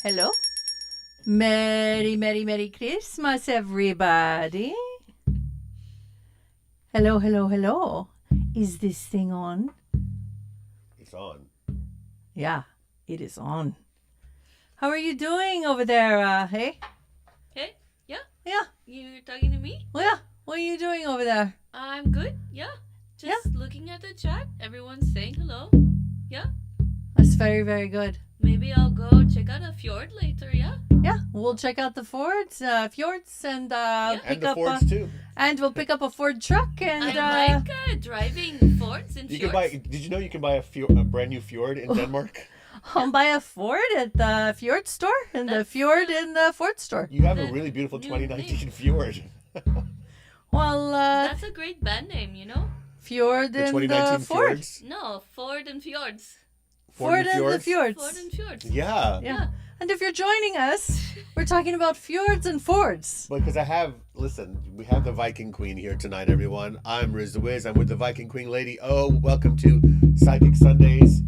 Hello? Merry Christmas, everybody. Hello. Is this thing on? It's on. Yeah, it is on. How are you doing over there, hey? Hey? Yeah? Yeah. You're talking to me? Well, yeah. What are you doing over there? I'm good. Yeah. Just looking at the chat. Everyone's saying hello. Yeah. That's very, very good. Maybe I'll go check out a fjord later, yeah? Yeah, we'll check out the fjords, and And pick the up Fords too. and we'll pick up a Ford truck and I like driving fords and You fjords. can buy. Did you know you can buy a brand new fjord in Denmark? I'll buy a Ford at the fjord store and the fjord in the Ford store. You have a The really beautiful new 2019 fjord. Well, That's a great band name, you know? fjord The and 2019 the Ford. fjords. No, Ford and Fjords. Ford and the fjords. Ford and Fjords. Yeah. Yeah. And if you're joining us, we're talking about fjords and fords. Because we have the Viking Queen here tonight, everyone. I'm Riz the Wiz. I'm with the Viking Queen Lady. Oh, welcome to Psychic Sundays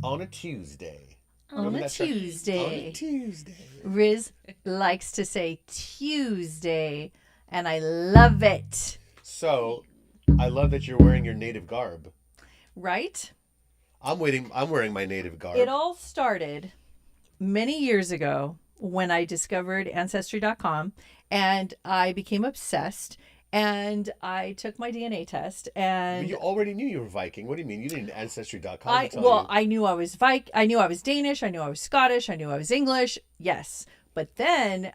on a Tuesday. On Remember a that show? Tuesday. On a Tuesday. Riz likes to say Tuesday, and I love it. So, I love that you're wearing your native garb. Right? I'm wearing my native garb. It all started many years ago when I discovered Ancestry.com and I became obsessed and I took my DNA test and But you already knew you were Viking. What do you mean? You didn't Ancestry.com tell you. I knew I was I knew I was Danish, I knew I was Scottish, I knew I was English. Yes. But then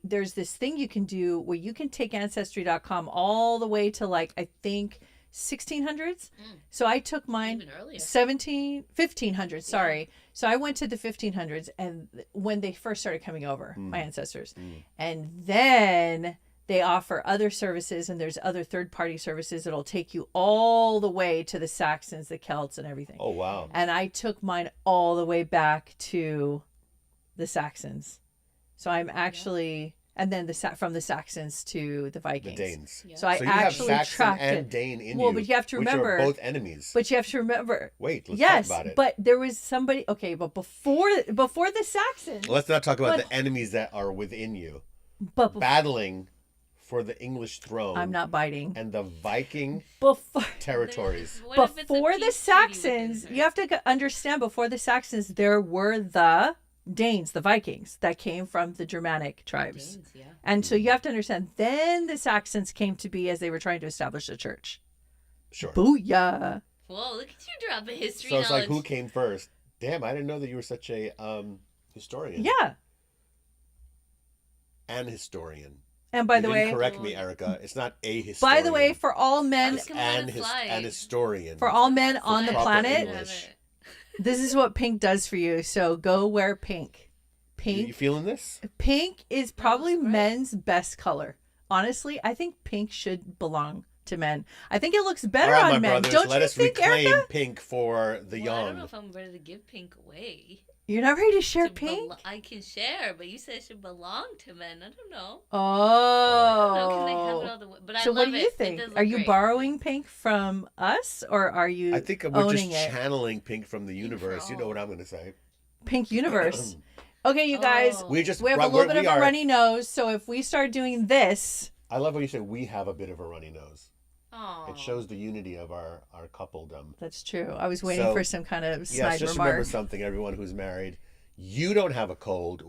there's this thing you can do where you can take Ancestry.com all the way to I think 1600s. So I took mine Even earlier. 1500s, sorry. So I went to the 1500s and when they first started coming over, my ancestors. And then they offer other services and there's other third-party services that'll take you all the way to the Saxons, the Celts and everything. Oh, wow. And I took mine all the way back to the Saxons. So I'm actually and then from the Saxons to the Vikings. The Danes. Yeah. So I So you actually have Saxon tracked and it. Dane in Well, you, but you have to remember, which are both enemies. But you have to remember. Wait, let's yes, talk about it. but there was somebody. Okay, but before the Saxons. Let's not talk about but- the enemies that are within you, But battling for the English throne. I'm not biting. And the Viking Before territories. What if it's a before the peace treaty with Saxons, them? you have to understand. Before the Saxons, there were the Danes, the Vikings, that came from the Germanic tribes. Danes, yeah. And so you have to understand, then the Saxons came to be as they were trying to establish a church. Sure. Booyah. Whoa, look at you dropping history So it's knowledge. like, who came first? Damn, I didn't know that you were such a historian. Yeah. An historian. And by You the didn't way, correct me, Erica. It's not a historian. by the way, for all men, Ask him how to fly. an historian. for all men on the proper planet, English. this is what pink does for you. So go wear pink. You Pink. feeling this? Pink is probably great. men's best color. Honestly, I think pink should belong to men. I think it looks better All right, on my men. brothers, Don't let you us think, reclaim Erica? pink for the Well, I don't young. know if I'm ready to give pink away. You're not ready to share To pink? I can share, but you said it should belong to men. I don't know. I don't know, can they have it all the way? But I So love what do you it. think? It does Are look you great. borrowing pink from us or are you I think we're just owning it? channeling pink from the universe. You know what I'm going to say. Pink universe. Okay, you guys, Oh. We just we have a right, little bit we of a are- runny nose, so if we start doing this, I love when you say we have a bit of a runny nose. Aw. It shows the unity of our coupledom. that's true. I was waiting So, for some kind of Yes, snide just remark. remember something, everyone who's married. You don't have a cold.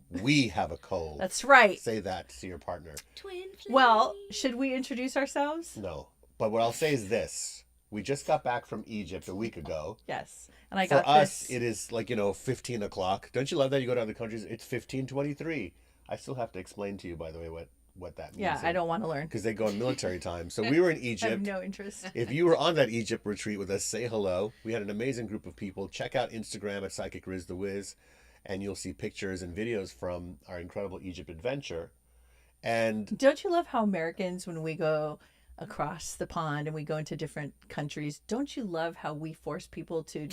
We have a cold. That's right. Say that to your partner. Twin flame. Well, should we introduce ourselves? No. But what I'll say is this. We just got back from Egypt a week ago. Yes. And I For got us, this. it is 15 o'clock. Don't you love that? You go to other countries, it's 15:23. I still have to explain to you, by the way, what that means. Yeah, I don't want to learn. Because they go in military time. So we were in I have Egypt. no interest. If you were on that Egypt retreat with us, say hello. We had an amazing group of people. Check out Instagram at Psychic Riz the Wiz, and you'll see pictures and videos from our incredible Egypt adventure. And Don't you love how Americans, when we go across the pond and we go into different countries, don't you love how we force people to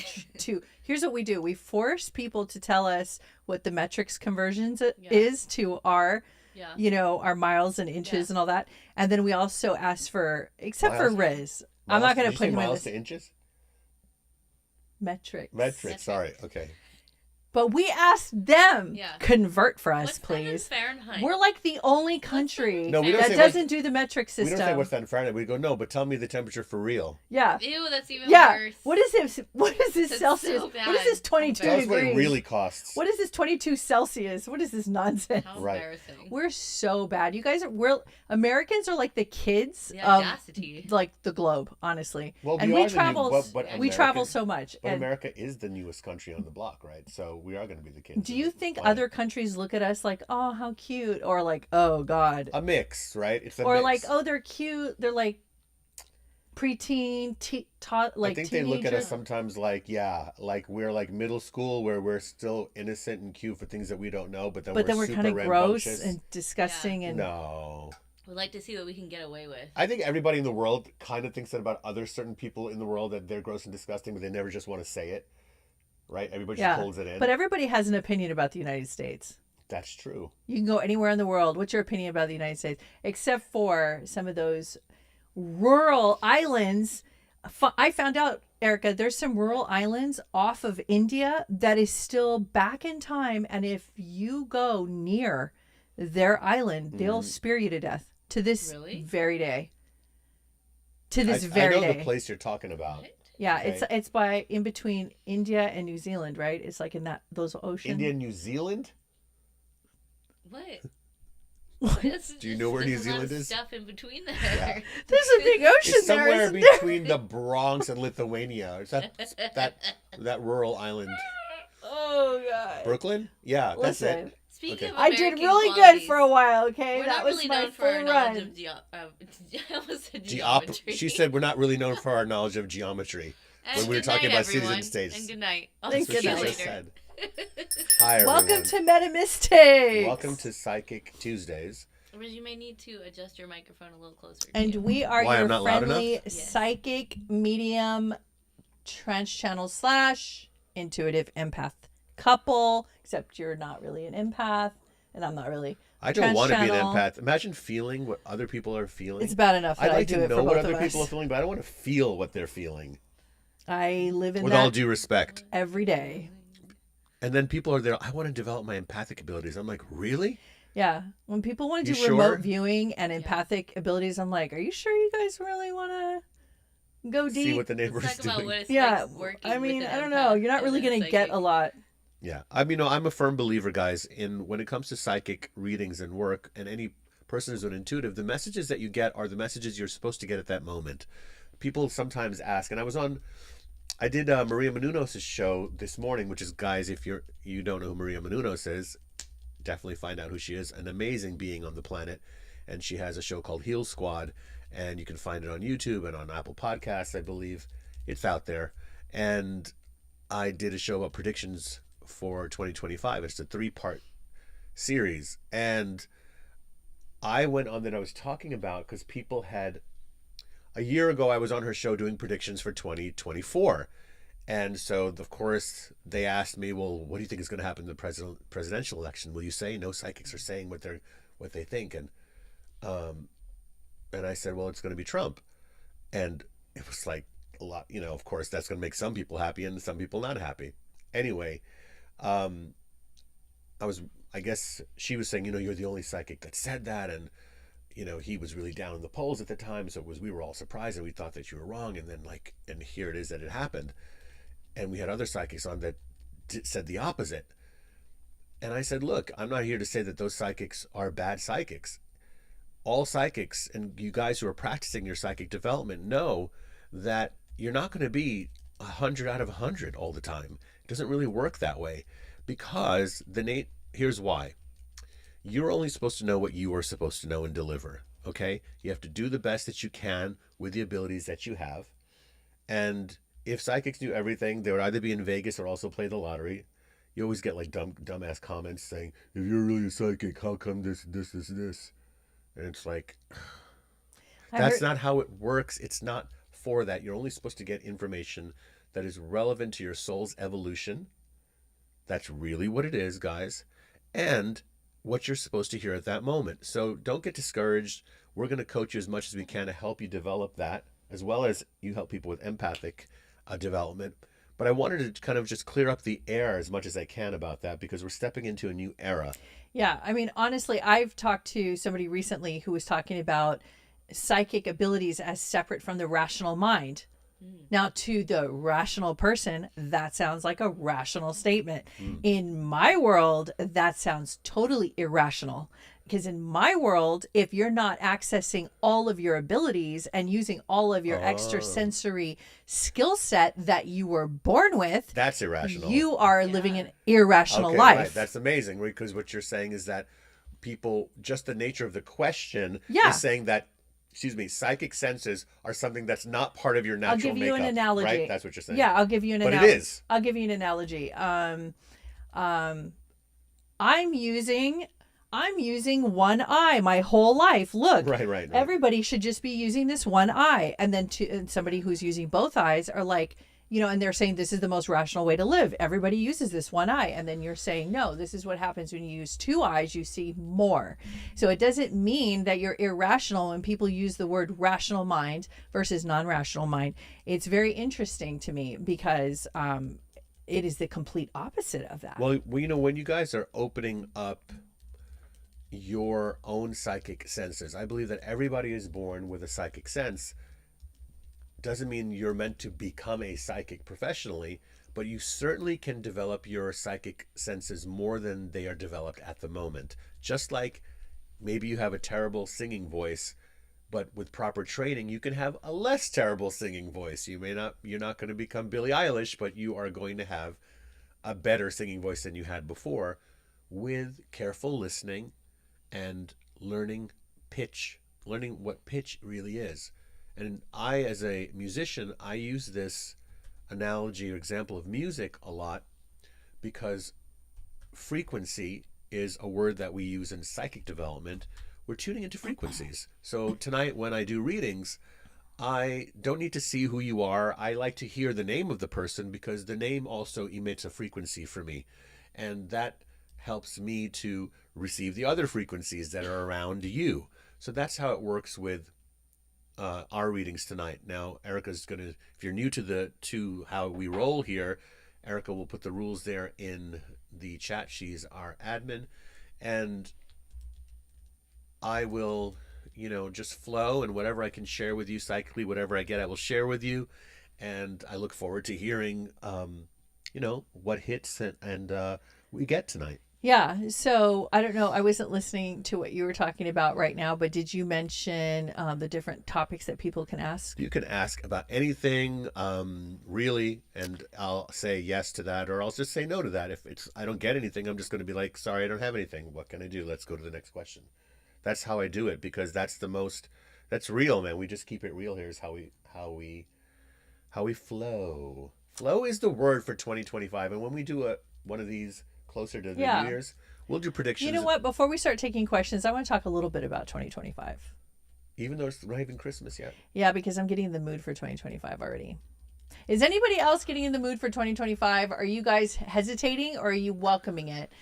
here's what we do. We force people to tell us what the metrics conversions is to our our miles and inches and all that. And then we also ask for, except Miles? for Riz. I'm not going Did to you put say him in miles this. to inches? Metrics. Metric. Sorry. Okay. But we asked them, Yeah. convert for us, What's that in please. Fahrenheit? We're like the only country No, we don't that say doesn't do the metric We system. don't say what's that in Fahrenheit. We go, no, but tell me the temperature for real. Yeah. Ew, that's even Yeah. worse. What is this? What is this That's Celsius? so What is this bad. 22 Tell us what degrees? it really costs. What is this 22 Celsius? What is this nonsense? How Right. embarrassing. We're so bad. You guys we're Americans are like the kids The of audacity. like the globe, honestly. Well, and we we are the new- travel but we America- travel so much. But And America is the newest country on the block, right? So we are going to be the kids. do of you the think planet. other countries look at us like, "Oh, how cute," or like, "Oh god," A mix, right? It's a or mix. like, "Oh, they're cute." They're like preteen, like I think they look at us teenagers. sometimes like, yeah, like we're like middle school where we're still innocent and cute for things that we don't know, but then But then we're super kind of gross rambunctious. and disgusting and No. We'd like to see what we can get away with. I think everybody in the world kind of thinks that about other certain people in the world, that they're gross and disgusting, but they never just want to say it, right? Everybody just holds it in. But everybody has an opinion about the United States. That's true. You can go anywhere in the world. What's your opinion about the United States? Except for some of those rural islands. I found out, Erica, there's some rural islands off of India that is still back in time. And if you go near their island, they'll spear you to death to this Really? very day. To this very I know day. the place you're talking about. What? Yeah, Okay. it's by in between India and New Zealand, right? It's like in those oceans. India and New Zealand? What? Do you know where New Zealand is? Stuff in between there. Yeah. There's a big ocean It's there, somewhere isn't there? between the Bronx and Lithuania. Is that rural island? Oh god. Brooklyn? Yeah, that's Listen, it. Speaking Okay. of I did American really qualities, good for a while, okay? We're That not was really my known for our full knowledge run. of I almost said geometry. She said we're not really known for our knowledge of geometry. And when we were good talking night, about cities everyone. and states. And good night. I'll Thank see That's you what you. she just later. said. Hi, everyone. Welcome to Metamystics. Welcome to Psychic Tuesdays. But you may need to adjust your microphone a little closer. to And you. we are Why, I'm your not loud friendly enough? Yes. psychic medium trance channel / intuitive empath couple, except you're not really an empath and I'm not really. I don't Trance want to be an channel. empath. Imagine feeling what other people are feeling. It's bad enough that I'd I like do to it know for what both other of people are us. feeling, but I don't want to feel what they're feeling. I live in With that all due respect. every day. And then people are there, I want to develop my empathic abilities. I'm like, really? Yeah. When people want to do You remote sure? viewing and empathic abilities, I'm like, are you sure you guys really want to go deep? See what the neighbor's Let's talk about doing. what it's yeah. like working I mean, with an I don't know. empath You're not and really a going to get psychic. a lot. Yeah. I mean, I'm a firm believer, guys, in when it comes to psychic readings and work, and any person who's an intuitive, the messages that you get are the messages you're supposed to get at that moment. People sometimes ask, and I did Maria Menounos' show this morning, which is, guys, if you don't know who Maria Menounos is, definitely find out who she is. An amazing being on the planet. And she has a show called Heal Squad, and you can find it on YouTube and on Apple Podcasts, I believe. It's out there. And I did a show about predictions for 2025. It's a 3-part series. And I went on that I was talking about because people had... A year ago, I was on her show doing predictions for 2024. And so, of course, they asked me, well, what do you think is going to happen in the presidential election? Will you say? No psychics are saying what they think. And I said, well, it's going to be Trump. And it was like a lot, of course, that's going to make some people happy and some people not happy. Anyway, I guess she was saying, you're the only psychic that said that. And, he was really down in the polls at the time. So we were all surprised and we thought that you were wrong. And then and here it is that it happened. And we had other psychics on that said the opposite. And I said, look, I'm not here to say that those psychics are bad psychics. All psychics, and you guys who are practicing your psychic development, know that you're not going to be 100 out of 100 all the time. It doesn't really work that way, because here's why. You're only supposed to know what you are supposed to know and deliver, okay? You have to do the best that you can with the abilities that you have. And if psychics knew everything, they would either be in Vegas or also play the lottery. You always get like dumbass comments saying, if you're really a psychic, how come this? And it's like, that's not how it works. It's not for that. You're only supposed to get information that is relevant to your soul's evolution. That's really what it is, guys. And what you're supposed to hear at that moment. So don't get discouraged. We're going to coach you as much as we can to help you develop that, as well as you help people with empathic development. But I wanted to kind of just clear up the air as much as I can about that, because we're stepping into a new era. Yeah, I mean, honestly, I've talked to somebody recently who was talking about psychic abilities as separate from the rational mind. Now, to the rational person, that sounds like a rational statement. In my world, that sounds totally irrational. Because in my world, if you're not accessing all of your abilities and using all of your extrasensory skill set that you were born with, That's irrational. you are living an irrational Okay, life. right. That's amazing, because what you're saying is that people, just the nature of the question Yeah. is saying that, psychic senses are something that's not part of your natural I'll give you makeup, an analogy. right? That's what you're saying. Yeah, I'll give you an But analogy. it is. I'll give you an analogy. I'm using one eye my whole life. Look, Right. everybody should just be using this one eye. And then and somebody who's using both eyes are like, and they're saying this is the most rational way to live. Everybody uses this one eye. And then you're saying, no, this is what happens when you use two eyes. You see more. So it doesn't mean that you're irrational when people use the word rational mind versus non-rational mind. It's very interesting to me because it is the complete opposite of that. Well, when you guys are opening up your own psychic senses, I believe that everybody is born with a psychic sense. Doesn't mean you're meant to become a psychic professionally, but you certainly can develop your psychic senses more than they are developed at the moment. Just like maybe you have a terrible singing voice, but with proper training, you can have a less terrible singing voice. You're not going to become Billie Eilish, but you are going to have a better singing voice than you had before, with careful listening and learning what pitch really is. And I, as a musician, I use this analogy or example of music a lot, because frequency is a word that we use in psychic development. We're tuning into frequencies. So tonight when I do readings, I don't need to see who you are. I like to hear the name of the person, because the name also emits a frequency for me. And that helps me to receive the other frequencies that are around you. So that's how it works with our readings tonight. Now, Erica's going to, if you're new to how we roll here, Erica will put the rules there in the chat. She's our admin. And I will, just flow, and whatever I can share with you psychically, whatever I get, I will share with you. And I look forward to hearing, what hits and we get tonight. Yeah. So I don't know. I wasn't listening to what you were talking about right now, but did you mention the different topics that people can ask? You can ask about anything, really, and I'll say yes to that, or I'll just say no to that. If I don't get anything, I'm just going to be like, sorry, I don't have anything. What can I do? Let's go to the next question. That's how I do it, because that's that's real, man. We just keep it real here. Is how we flow. Flow is the word for 2025. And when we do one of these closer to the New Year's, we'll do predictions. You know what? Before we start taking questions, I want to talk a little bit about 2025. Even though it's not even Christmas yet. Yeah, because I'm getting in the mood for 2025 already. Is anybody else getting in the mood for 2025? Are you guys hesitating, or are you welcoming it?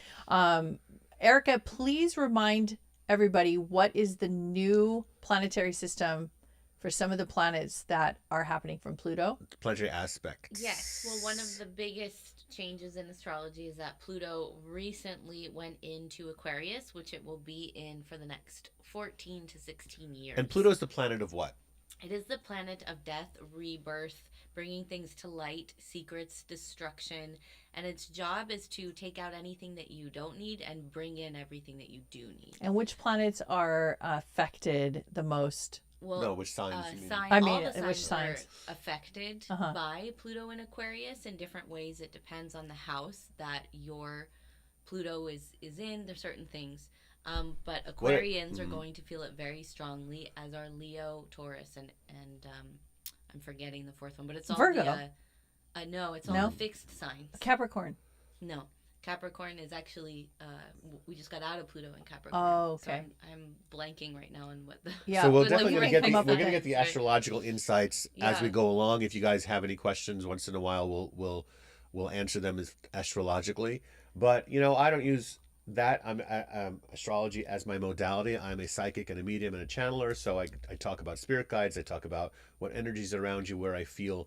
Erica, please remind everybody, what is the new planetary system for some of the planets that are happening from Pluto? Planetary aspects. Yes. Well, one of the biggest changes in astrology is that Pluto recently went into Aquarius, which it will be in for the next 14 to 16 years. And Pluto is the planet of what? It is the planet of death, rebirth, bringing things to light, secrets, destruction, and its job is to take out anything that you don't need and bring in everything that you do need. And which planets are affected the most? Well, no, which signs you mean? All the signs which signs are affected by Pluto in Aquarius in different ways. It depends on the house that your Pluto is in. There's certain things. But Aquarians are going to feel it very strongly, as are Leo, Taurus, and I'm forgetting the fourth one, but it's all Virgo. No, it's all the fixed signs. Capricorn. No. Capricorn is actually, we just got out of Pluto in Capricorn. Oh, okay. So I'm blanking right now on what the... Yeah. So we're But definitely going to get the Right. astrological insights as we go along. If you guys have any questions, once in a while we'll answer them astrologically. But I don't use that. I'm astrology as my modality. I'm a psychic and a medium and a channeler. So I talk about spirit guides. I talk about what energies are around you, where I feel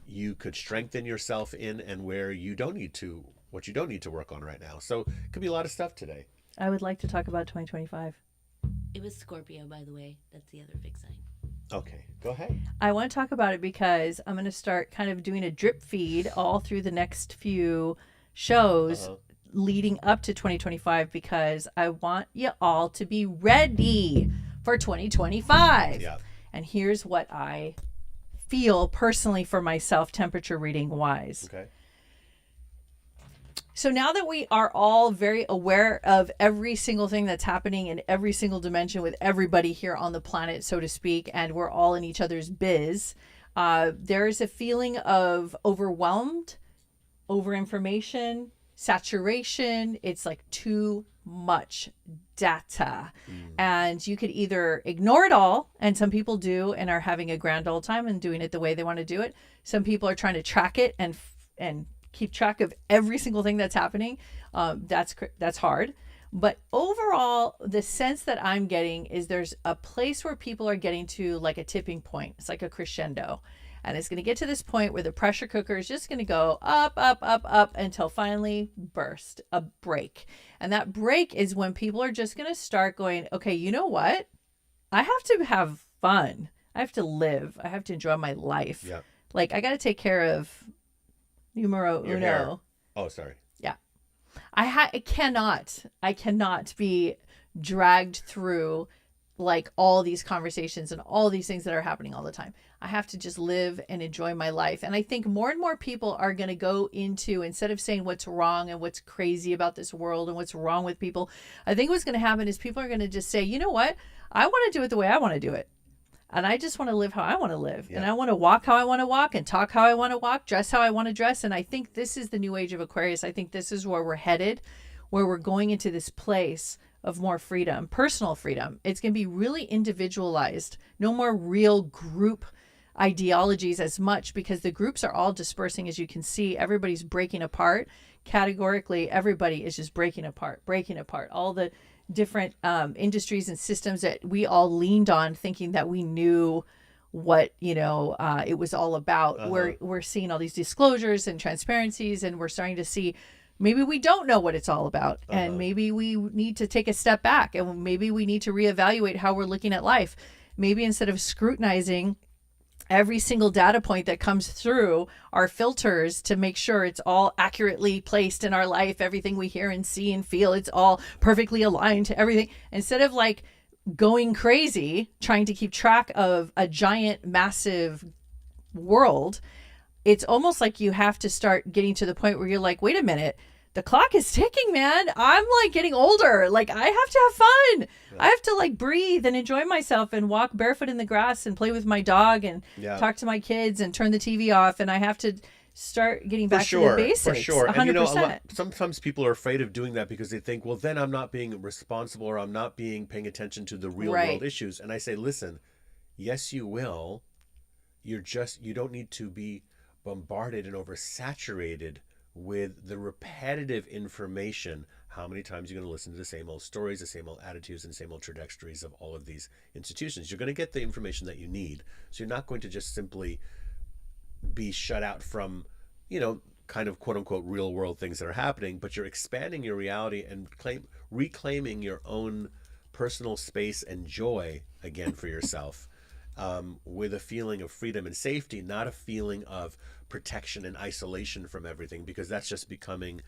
you could strengthen yourself in, and where you don't need to, what you don't need to work on right now. So it could be a lot of stuff today. I would like to talk about 2025. It was Scorpio, by the way. That's the other big sign. Okay, go ahead. I want to talk about it because I'm going to start kind of doing a drip feed all through the next few shows leading up to 2025, because I want you all to be ready for 2025. Yeah. And here's what I feel personally for myself, temperature reading wise. Okay. So now that we are all very aware of every single thing that's happening in every single dimension with everybody here on the planet, so to speak, and we're all in each other's biz, there's a feeling of overwhelmed, overinformation, saturation. It's like too much data. And you could either ignore it all, and some people do and are having a grand old time and doing it the way they want to do it. Some people are trying to track it and keep track of every single thing that's happening. That's hard. But overall, the sense that I'm getting is there's a place where people are getting to like a tipping point. It's like a crescendo. And it's going to get to this point where the pressure cooker is just going to go up, up, up, up until finally burst, a break. And that break is when people are just going to start going, okay, you know what? I have to have fun. I have to live. I have to enjoy my life. Yeah. Like, I got to take care of numero Your uno. hair. Oh, sorry. Yeah. I cannot be dragged through like all these conversations and all these things that are happening all the time. I have to just live and enjoy my life. And I think more and more people are going to go into, instead of saying what's wrong and what's crazy about this world and what's wrong with people, I think what's going to happen is people are going to just say, you know what? I want to do it the way I want to do it. And I just want to live how I want to live. Yeah. And I want to walk how I want to walk and talk how I want to walk, dress how I want to dress. And I think this is the new age of Aquarius. I think this is where we're headed, where we're going into this place of more freedom, personal freedom. It's going to be really individualized. No more real group ideologies as much, because the groups are all dispersing. As you can see, everybody's breaking apart. Categorically, everybody is just breaking apart. All the different industries and systems that we all leaned on thinking that we knew what it was all about. We're seeing all these disclosures and transparencies, and we're starting to see maybe we don't know what it's all about, and maybe we need to take a step back, and maybe we need to reevaluate how we're looking at life. Maybe instead of scrutinizing every single data point that comes through our filters to make sure it's all accurately placed in our life, everything we hear and see and feel, it's all perfectly aligned to everything, instead of like going crazy trying to keep track of a giant massive world, it's almost like you have to start getting to the point where you're like, wait a minute, the clock is ticking, man. I'm like getting older. Like, I have to have fun. Yeah. I have to like breathe and enjoy myself and walk barefoot in the grass and play with my dog and talk to my kids and turn the TV off. And I have to start getting back to the basics. For sure. 100%. And sometimes people are afraid of doing that because they think, well, then I'm not being responsible, or I'm not paying attention to the real world issues. And I say, listen, yes, you will. You don't need to be bombarded and oversaturated with the repetitive information. How many times are you going to listen to the same old stories, the same old attitudes, and the same old trajectories of all of these institutions? You're going to get the information that you need. So you're not going to just simply be shut out from, kind of quote unquote real world things that are happening, but you're expanding your reality and reclaiming your own personal space and joy again for yourself. With a feeling of freedom and safety, not a feeling of protection and isolation from everything, because that's just becoming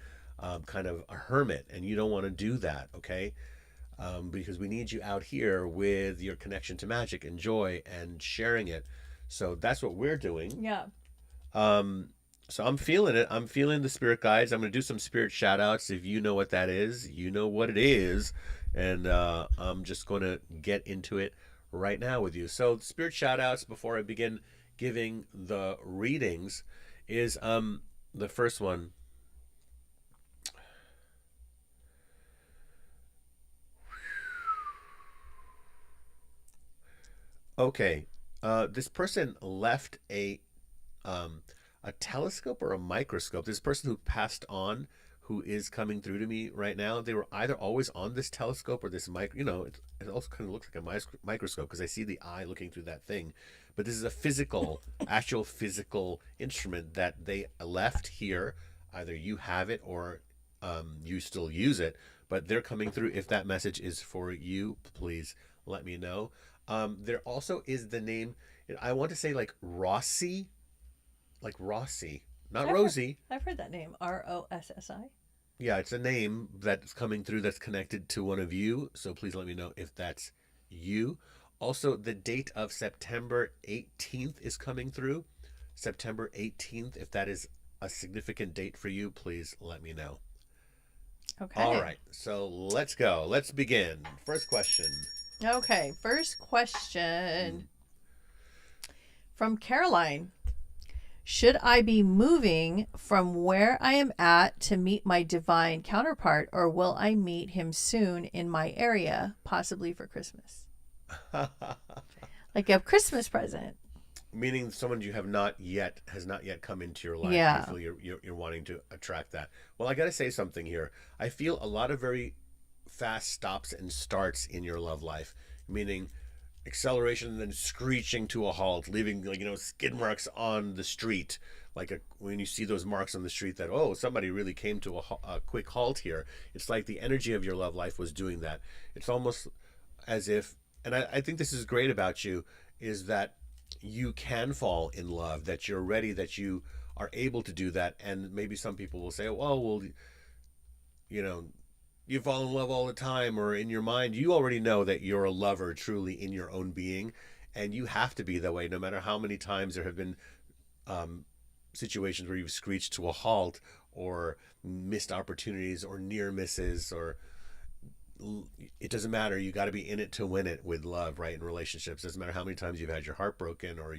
kind of a hermit, and you don't want to do that, okay? Because we need you out here with your connection to magic and joy and sharing it. So that's what we're doing. Yeah. So I'm feeling it. I'm feeling the spirit guides. I'm going to do some spirit shout outs. If you know what that is, you know what it is. And I'm just going to get into it right now with you. So spirit shout outs before I begin giving the readings is the first one. Okay. This person left a telescope or a microscope. This person who passed on, who is coming through to me right now. They were either always on this telescope or this mic. It also kind of looks like a microscope because I see the eye looking through that thing. But this is a physical, actual physical instrument that they left here. Either you have it or you still use it, but they're coming through. If that message is for you, please let me know. There also is the name, I want to say like Rossi, not Rosie. I've heard that name, Rossi. Yeah, it's a name that's coming through that's connected to one of you. So please let me know if that's you. Also, the date of September 18th is coming through. September 18th, if that is a significant date for you, please let me know. Okay. All right, so let's go. Let's begin. First question. Okay, first question from Caroline. Should I be moving from where I am at to meet my divine counterpart, or will I meet him soon in my area, possibly for Christmas? Like a Christmas present. Meaning someone you has not yet come into your life. Yeah. You feel you're wanting to attract that. Well, I got to say something here. I feel a lot of very fast stops and starts in your love life, meaning acceleration and then screeching to a halt, leaving skid marks on the street. When you see those marks on the street that, oh, somebody really came to a quick halt here. It's like the energy of your love life was doing that. It's almost as if, and I think this is great about you, is that you can fall in love, that you're ready, that you are able to do that. And maybe some people will say, well, you fall in love all the time, or in your mind, you already know that you're a lover truly in your own being, and you have to be that way no matter how many times there have been situations where you've screeched to a halt, or missed opportunities, or near misses, or it doesn't matter. You got to be in it to win it with love, right? In relationships, doesn't matter how many times you've had your heart broken, or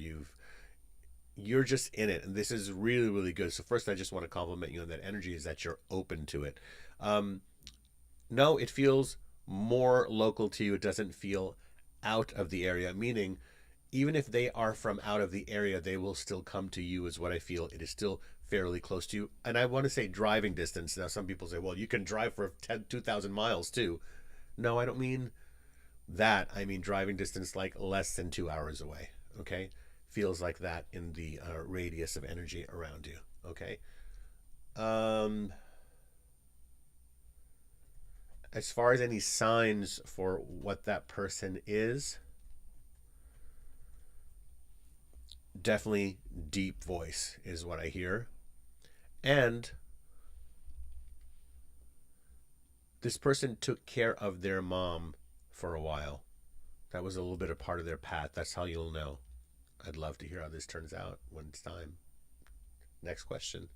you're just in it. And this is really, really good. So first, I just want to compliment you on that energy, is that you're open to it. No, it feels more local to you. It doesn't feel out of the area, meaning even if they are from out of the area, they will still come to you, is what I feel. It is still fairly close to you. And I want to say driving distance. Now, some people say, well, you can drive for 2,000 miles too. No, I don't mean that. I mean driving distance like less than 2 hours away, okay? Feels like that in the radius of energy around you, okay? As far as any signs for what that person is, definitely deep voice is what I hear. And this person took care of their mom for a while. That was a little bit of part of their path. That's how you'll know. I'd love to hear how this turns out when it's time. Next question.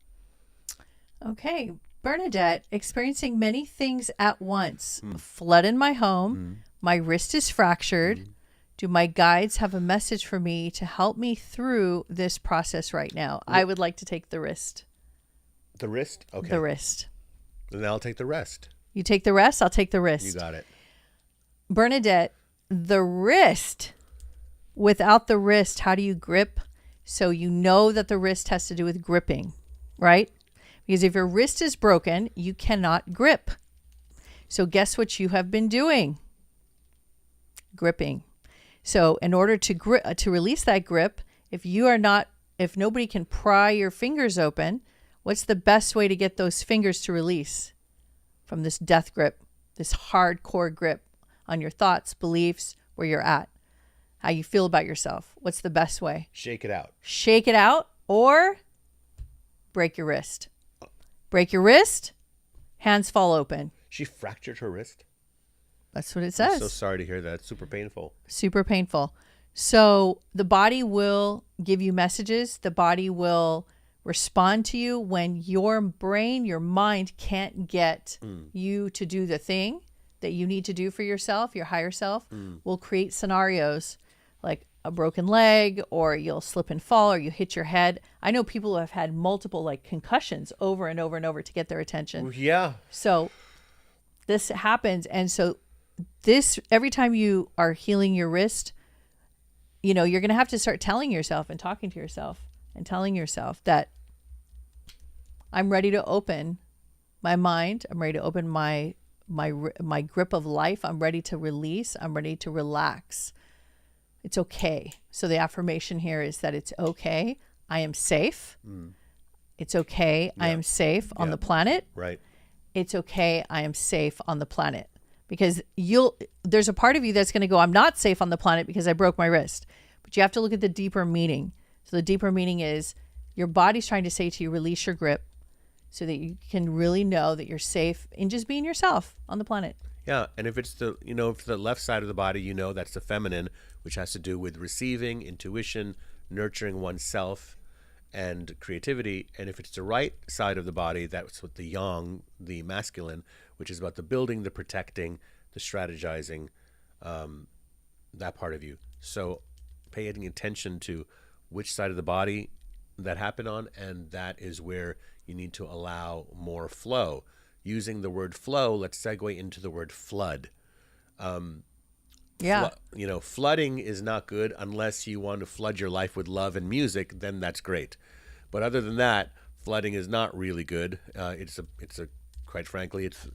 Okay. Bernadette, experiencing many things at once. Flood in my home. My wrist is fractured. Do my guides have a message for me to help me through this process right now? I would like to take the wrist. The wrist? Okay. The wrist. Then I'll take the rest. You take the rest? I'll take the wrist. You got it. Bernadette, the wrist. Without the wrist, how do you grip? So you know that the wrist has to do with gripping, right? Because if your wrist is broken, you cannot grip. So guess what you have been doing? Gripping. So in order to release that grip, if nobody can pry your fingers open, what's the best way to get those fingers to release from this death grip, this hardcore grip on your thoughts, beliefs, where you're at, how you feel about yourself? What's the best way? Shake it out. Shake it out, or break your wrist. Break your wrist, hands fall open. She fractured her wrist? That's what it says. I'm so sorry to hear that. It's super painful. Super painful. So the body will give you messages. The body will respond to you when your brain, your mind can't get you to do the thing that you need to do for yourself. Your higher self will create scenarios like a broken leg, or you'll slip and fall, or you hit your head. I know people who have had multiple concussions over and over and over to get their attention. Yeah. So this happens. And so every time you are healing your wrist, you're going to have to start telling yourself and talking to yourself and telling yourself that I'm ready to open my mind. I'm ready to open my grip of life. I'm ready to release. I'm ready to relax. It's okay. So the affirmation here is that it's okay. I am safe. It's okay. I am safe on the planet. Right. It's okay. I am safe on the planet. Because there's a part of you that's going to go, I'm not safe on the planet because I broke my wrist. But you have to look at the deeper meaning. So the deeper meaning is your body's trying to say to you, release your grip so that you can really know that you're safe in just being yourself on the planet. Yeah, and if it's the left side of the body, that's the feminine, which has to do with receiving, intuition, nurturing oneself, and creativity. And if it's the right side of the body, that's what the yang, the masculine, which is about the building, the protecting, the strategizing, that part of you. So paying attention to which side of the body that happened on, and that is where you need to allow more flow. Using the word flow, let's segue into the word flood. Flooding is not good unless you want to flood your life with love and music, then that's great. But other than that, flooding is not really good. Quite frankly, it's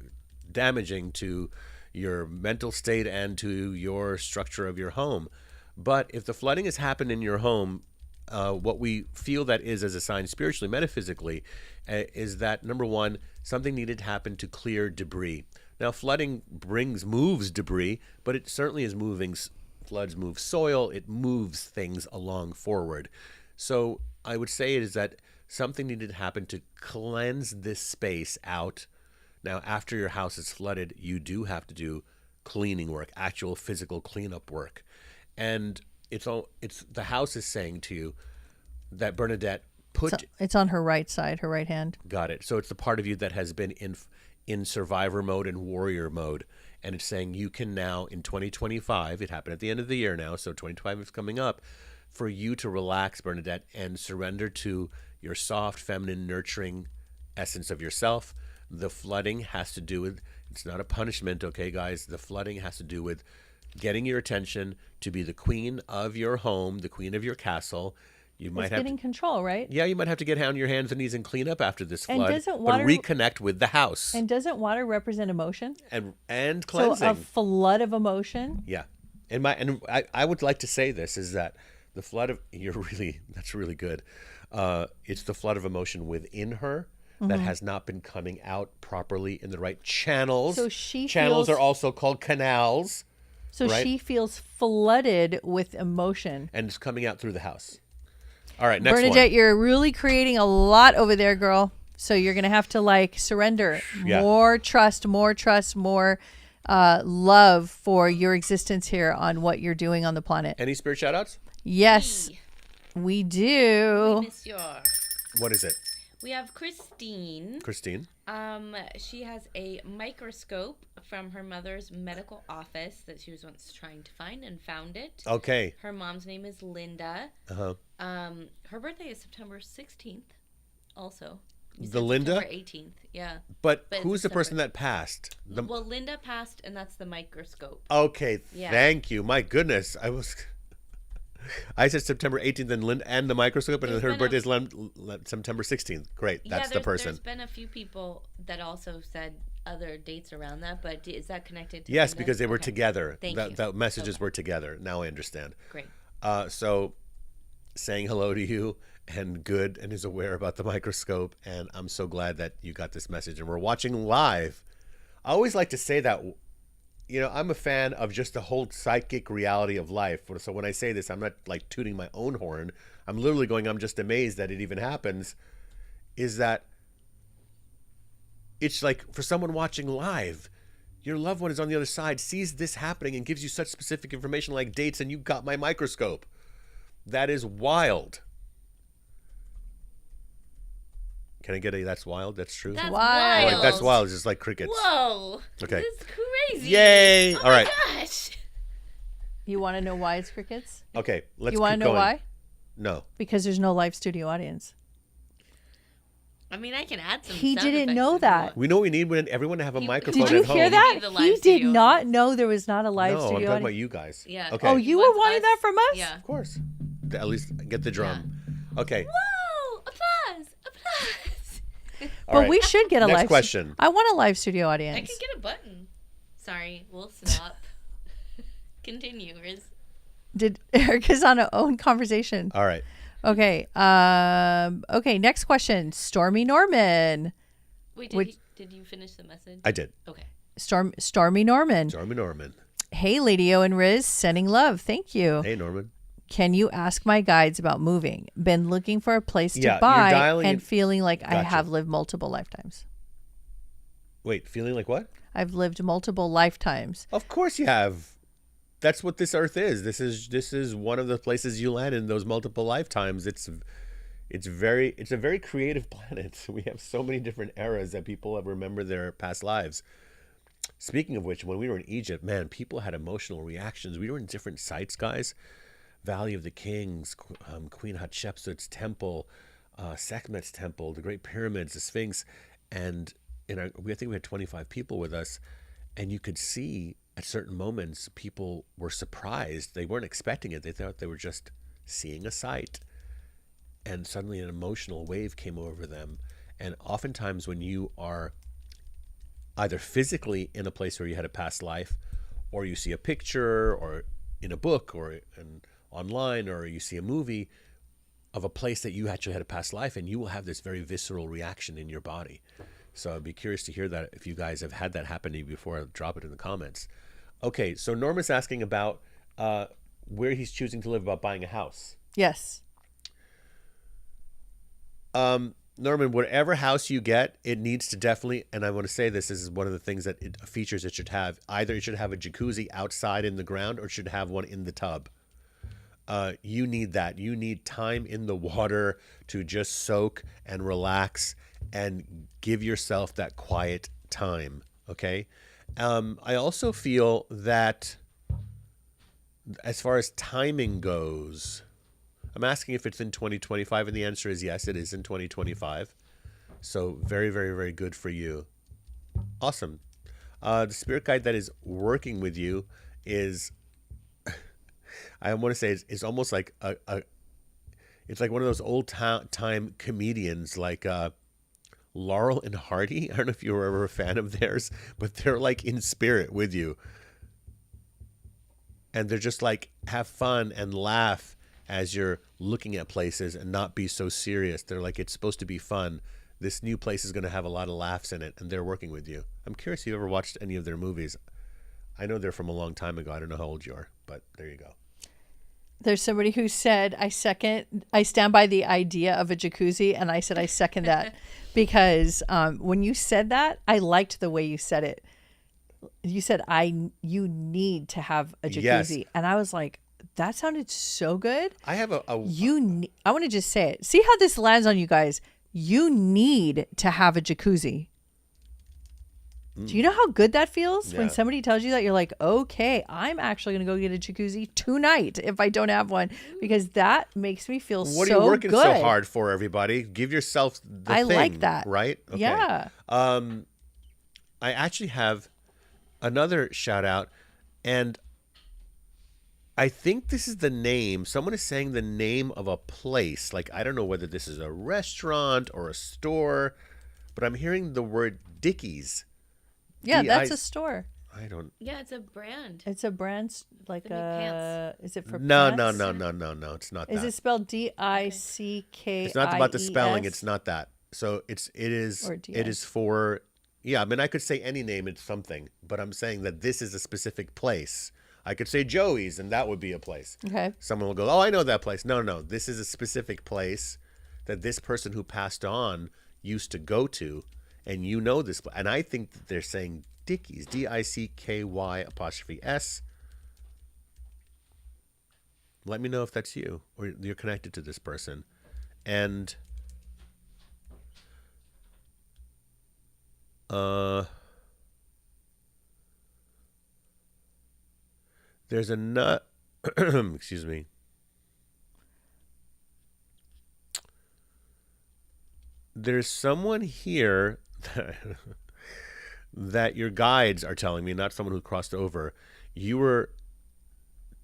damaging to your mental state and to your structure of your home. But if the flooding has happened in your home, what we feel that is as a sign spiritually, metaphysically, is that, number one, something needed to happen to clear debris. Now, flooding moves debris, but it certainly is moving. Floods move soil. It moves things along forward. So I would say it is that something needed to happen to cleanse this space out. Now, after your house is flooded, you do have to do cleaning work, actual physical cleanup work. And it's the house is saying to you that Bernadette it's on her right side, her right hand. Got it. So it's the part of you that has been in survivor mode and warrior mode. And it's saying you can now, in 2025, it happened at the end of the year now, so 2025 is coming up, for you to relax, Bernadette, and surrender to your soft, feminine, nurturing essence of yourself. The flooding has to do with, it's not a punishment, okay, guys? The flooding has to do with getting your attention to be the queen of your home, the queen of your castle. You might have getting control, right? Yeah, you might have to get on your hands and knees and clean up after this flood, but reconnect with the house. And doesn't water represent emotion? And cleansing. So a flood of emotion? Yeah. And I would like to say this is that the flood of that's really good. It's the flood of emotion within her that has not been coming out properly in the right channels. So channels are also called canals. So right? She feels flooded with emotion. And it's coming out through the house. All right, next Bernadette, one. you're really creating a lot over there, girl. So you're going to have to surrender. Yeah. More trust, more love for your existence here on what you're doing on the planet. Any spirit shout-outs? Yes, we do. We miss your... What is it? We have Christine. She has a microscope from her mother's medical office that she was once trying to find and found it. Okay. Her mom's name is Linda. Uh-huh. Her birthday is September 16th also. The Linda? September 18th, yeah. But who's the person that passed? Well, Linda passed, and that's the microscope. Okay, thank you. My goodness. I said September 18th and the microscope, and her birthday is September 16th. Great, that's the person. There's been a few people that also said other dates around that, but is that connected to Yes, Linda? because they were together. Thank you. The messages were together. Now I understand. Great. So saying hello to you and is aware about the microscope, and I'm so glad that you got this message and we're watching live. I always like to say that, I'm a fan of just the whole psychic reality of life. So when I say this, I'm not tooting my own horn. I'm literally going, I'm just amazed that it even happens. Is that it's for someone watching live, your loved one is on the other side, sees this happening and gives you such specific information like dates, and you got my microscope. That is wild. Can I get a that's wild? That's true? That's wild. That's wild. It's just like crickets. Whoa. Okay. This is crazy. Yay. Oh all right. My gosh. You want to know why it's crickets? Okay. Let's You want to know why? No. Because there's no live studio audience. I mean, I can add some. He sound didn't effects know if that. you want. We know we need everyone to have a microphone Did you at home. hear that? The He live did studio not audience. know there was not a live No, I'm studio talking audience. about you guys. Yeah. Okay. Oh, you wants were wanting us- that from us? Yeah. Of course. At least get the drum. Okay. Whoa! Applause! Applause! But we should get a Next live question. I want a live studio I audience. can get a button. Sorry, we'll stop. Continue, Riz. Did Erica's on her own conversation? All right. Okay. Okay. Next question. Stormy Norman. Wait, did you finish the message? I did. Okay. Stormy Norman. Stormy Norman. Hey, Lady O and Riz, sending love. Thank you. Hey, Norman. Can you ask my guides about moving? Been looking for a place to Yeah, buy you're dialing and it- feeling like I Gotcha. have lived multiple lifetimes. Wait, feeling like what? I've lived multiple lifetimes. Of course you have. That's what this earth is. This is one of the places you land in those multiple lifetimes. It's a very creative planet. We have so many different eras that people have remembered their past lives. Speaking of which, when we were in Egypt, man, people had emotional reactions. We were in different sites, guys. Valley of the Kings, Queen Hatshepsut's temple, Sekhmet's temple, the Great Pyramids, the Sphinx, and I think we had 25 people with us, and you could see at certain moments people were surprised. They weren't expecting it. They thought they were just seeing a sight, and suddenly an emotional wave came over them. And oftentimes when you are either physically in a place where you had a past life, or you see a picture or in a book or online, or you see a movie of a place that you actually had a past life, and you will have this very visceral reaction in your body. So I'd be curious to hear that if you guys have had that happen to you before. Drop it in the comments. Okay, so Norma's asking about where he's choosing to live, about buying a house. Yes. Norman, whatever house you get, it needs to definitely, and I want to say this is one of the things that features it should have. Either it should have a jacuzzi outside in the ground, or it should have one in the tub. You need that. You need time in the water to just soak and relax and give yourself that quiet time. Okay. I also feel that as far as timing goes, I'm asking if it's in 2025, and the answer is yes, it is in 2025. So very, very, very good for you. Awesome. The spirit guide that is working with you is, I want to say, is almost like it's like one of those old time comedians, like Laurel and Hardy. I don't know if you were ever a fan of theirs, but they're like in spirit with you. And they're just like, have fun and laugh as you're looking at places and not be so serious. They're like, it's supposed to be fun. This new place is going to have a lot of laughs in it, and they're working with you. I'm curious if you ever watched any of their movies. I know they're from a long time ago. I don't know how old you are, but there you go. There's somebody who said, I stand by the idea of a jacuzzi. And I said, I second that because when you said that, I liked the way you said it. You said, you need to have a jacuzzi. Yes. And I was like, that sounded so good. I have I want to just say it. See how this lands on you guys. You need to have a jacuzzi. Do you know how good that feels when somebody tells you that? You're like, okay, I'm actually going to go get a jacuzzi tonight if I don't have one, because that makes me feel so good. What are you working so hard for, everybody? Give yourself the I thing, like that. right? Okay. Yeah. I actually have another shout out, and I think this is the name. Someone is saying the name of a place. Like, I don't know whether this is a restaurant or a store, but I'm hearing the word Dickies. Yeah, that's a store. I don't. Yeah, it's a brand. It's a brand, like The new pants. is it for No, pants? no. It's not Is that. it spelled Dickkies? It's not about the spelling. It's not that. So it is for, yeah, I mean, I could say any name, it's something, but I'm saying that this is a specific place. I could say Joey's, and that would be a place. Okay. Someone will go, oh, I know that place. No, this is a specific place that this person who passed on used to go to, and you know this. And I think that they're saying Dickies, Dicky''S. Let me know if that's you or you're connected to this person. And there's a nut. Excuse me. There's someone here that your guides are telling me, not someone who crossed over. You were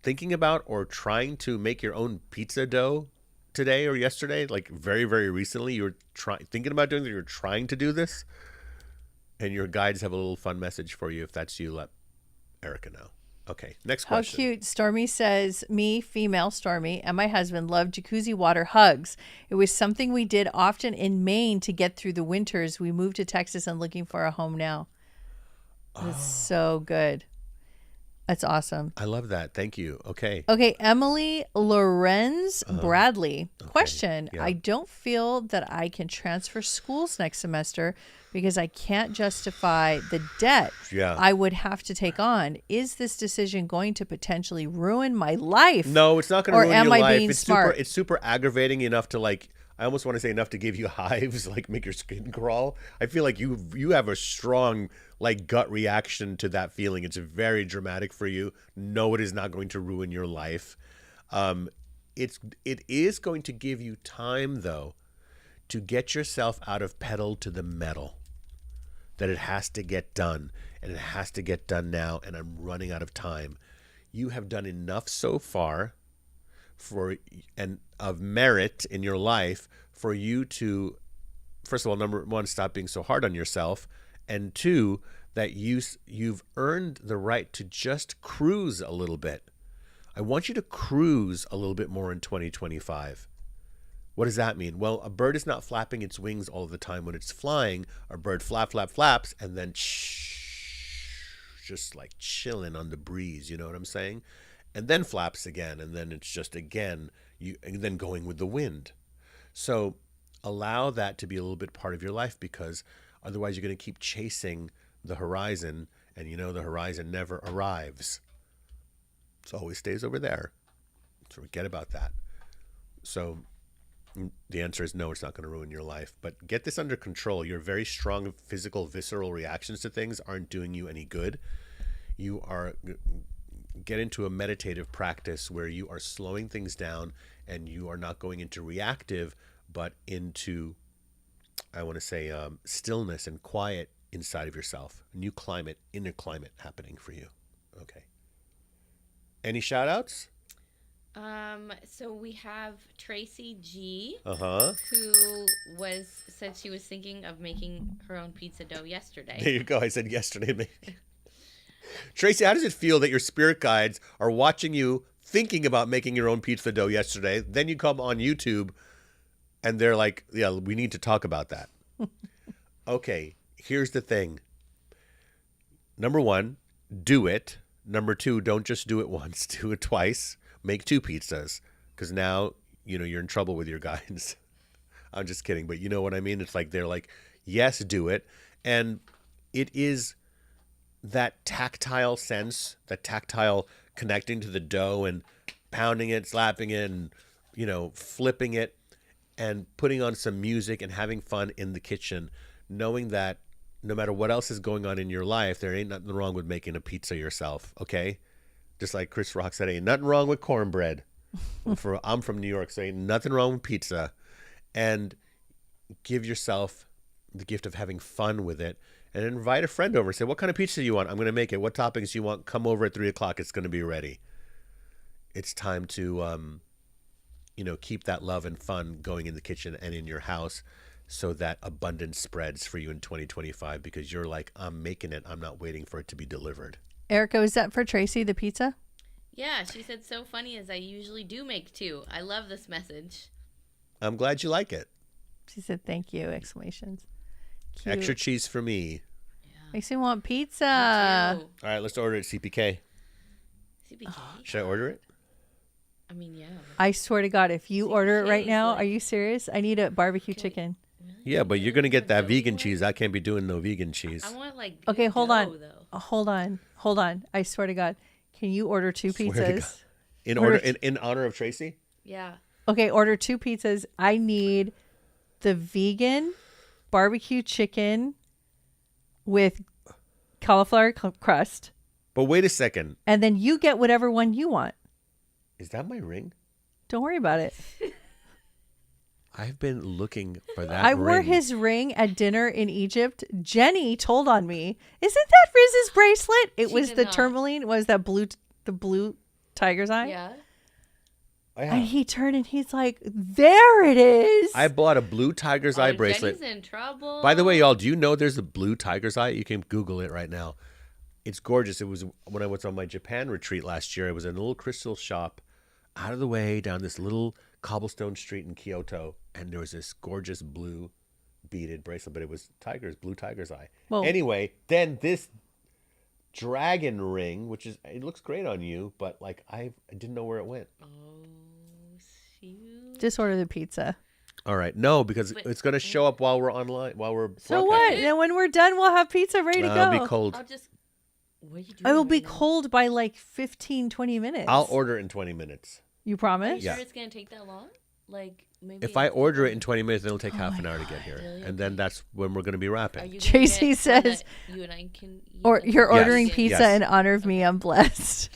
thinking about or trying to make your own pizza dough today or yesterday, like very, very recently, you were thinking about doing this, you're trying to do this, and your guides have a little fun message for you. If that's you, let Erica know. Okay, next question. How cute. Stormy says, me, female Stormy, and my husband love jacuzzi water hugs. It was something we did often in Maine to get through the winters. We moved to Texas and looking for a home now. It's so good. That's awesome. I love that. Thank you. Okay. Okay, Emily Lorenz Bradley. Okay. Question. Yeah. I don't feel that I can transfer schools next semester because I can't justify the debt I would have to take on. Is this decision going to potentially ruin my life? No, it's not going to ruin your life. Or am I being smart? It's super aggravating enough to like, I almost want to say enough to give you hives, like make your skin crawl. I feel like you have a strong like gut reaction to that feeling. It's very dramatic for you. No, it is not going to ruin your life. It is going to give you time though to get yourself out of pedal to the metal. That it has to get done, and it has to get done now, and I'm running out of time. You have done enough so far of merit in your life for you to, first of all, number one, stop being so hard on yourself, and two, that you've earned the right to just cruise a little bit. I want you to cruise a little bit more in 2025. What does that mean? Well, a bird is not flapping its wings all the time. When it's flying, a bird flaps, and then just like chilling on the breeze. You know what I'm saying? And then flaps again, and then it's just again, and then going with the wind. So allow that to be a little bit part of your life, because otherwise you're going to keep chasing the horizon, and you know the horizon never arrives. It always stays over there. So forget about that. So the answer is no, it's not going to ruin your life. But get this under control. Your very strong physical, visceral reactions to things aren't doing you any good. You are get into a meditative practice where you are slowing things down, and you are not going into reactive, but into, I want to say, stillness and quiet inside of yourself. A new climate, inner climate happening for you. Okay. Any shout outs? So we have Tracy G, who said she was thinking of making her own pizza dough yesterday. There you go. I said yesterday. Tracy, how does it feel that your spirit guides are watching you thinking about making your own pizza dough yesterday? Then you come on YouTube and they're like, yeah, we need to talk about that. Okay, here's the thing. Number one, do it. Number two, don't just do it once, do it twice. Make 2 pizzas, because now, you're in trouble with your guides. I'm just kidding, but you know what I mean? It's like they're like, yes, do it. And it is that tactile sense, that tactile connecting to the dough and pounding it, slapping it, and, flipping it and putting on some music and having fun in the kitchen, knowing that no matter what else is going on in your life, there ain't nothing wrong with making a pizza yourself, okay? Just like Chris Rock said, ain't nothing wrong with cornbread. I'm from New York, so ain't nothing wrong with pizza. And give yourself the gift of having fun with it. And invite a friend over. Say, what kind of pizza do you want? I'm going to make it. What toppings do you want? Come over at 3 o'clock. It's going to be ready. It's time to, keep that love and fun going in the kitchen and in your house, so that abundance spreads for you in 2025, because you're like, I'm making it. I'm not waiting for it to be delivered. Erica, is that for Tracy, the pizza? Yeah, she said, so funny as I usually do make 2. I love this message. I'm glad you like it. She said, thank you, exclamations. Cute. Extra cheese for me. Yeah. Makes me want pizza. Me too. All right, let's order it at CPK. CPK? Should I order it? I mean, yeah. I swear to God, if you order it right now, like- are you serious? I need a barbecue chicken. Really? Yeah, but you're going to get that vegan cheese. I can't be doing no vegan cheese. I want like Okay, hold on. dough, though. Hold on. I swear to God. Can you order 2 Swear to God. pizzas? In honor of Tracy? Yeah. Okay, order 2 pizzas. I need the vegan barbecue chicken with cauliflower crust. But wait a second. And then you get whatever one you want. Is that my ring? Don't worry about it. I've been looking for that I ring. wore his ring at dinner in Egypt. Jenny told on me, isn't that Riz's bracelet? It She was did the not. tourmaline. Was that the blue tiger's eye? Yeah. And he turned and he's like, there it is. I bought a blue tiger's eye bracelet. Jenny's in trouble. By the way, y'all, do you know there's a blue tiger's eye? You can Google it right now. It's gorgeous. It was when I was on my Japan retreat last year. I was in a little crystal shop out of the way down this little cobblestone street in Kyoto. And there was this gorgeous blue beaded bracelet, but it was blue tiger's eye. Well, anyway, then this dragon ring, which is, it looks great on you, but like I didn't know where it went. Oh, shoot. just order the pizza. All right. No, because it's going to show up while we're online, while we're So what? And when we're done, we'll have pizza ready to go. It'll be cold. I'll just... What are you doing? It will be right now? cold by like 15, 20 minutes. I'll order it in 20 minutes. You Are promise? you Yeah. sure it's going to take that long? Like, maybe... If I order it in 20 minutes, then it'll take Oh half my an hour to God. get here. Really? And then that's when we're going to be Are wrapping. you gonna Tracy get one says- that you and I can eat Or them? you're Yes. ordering pizza Yes. in honor of me. I'm blessed.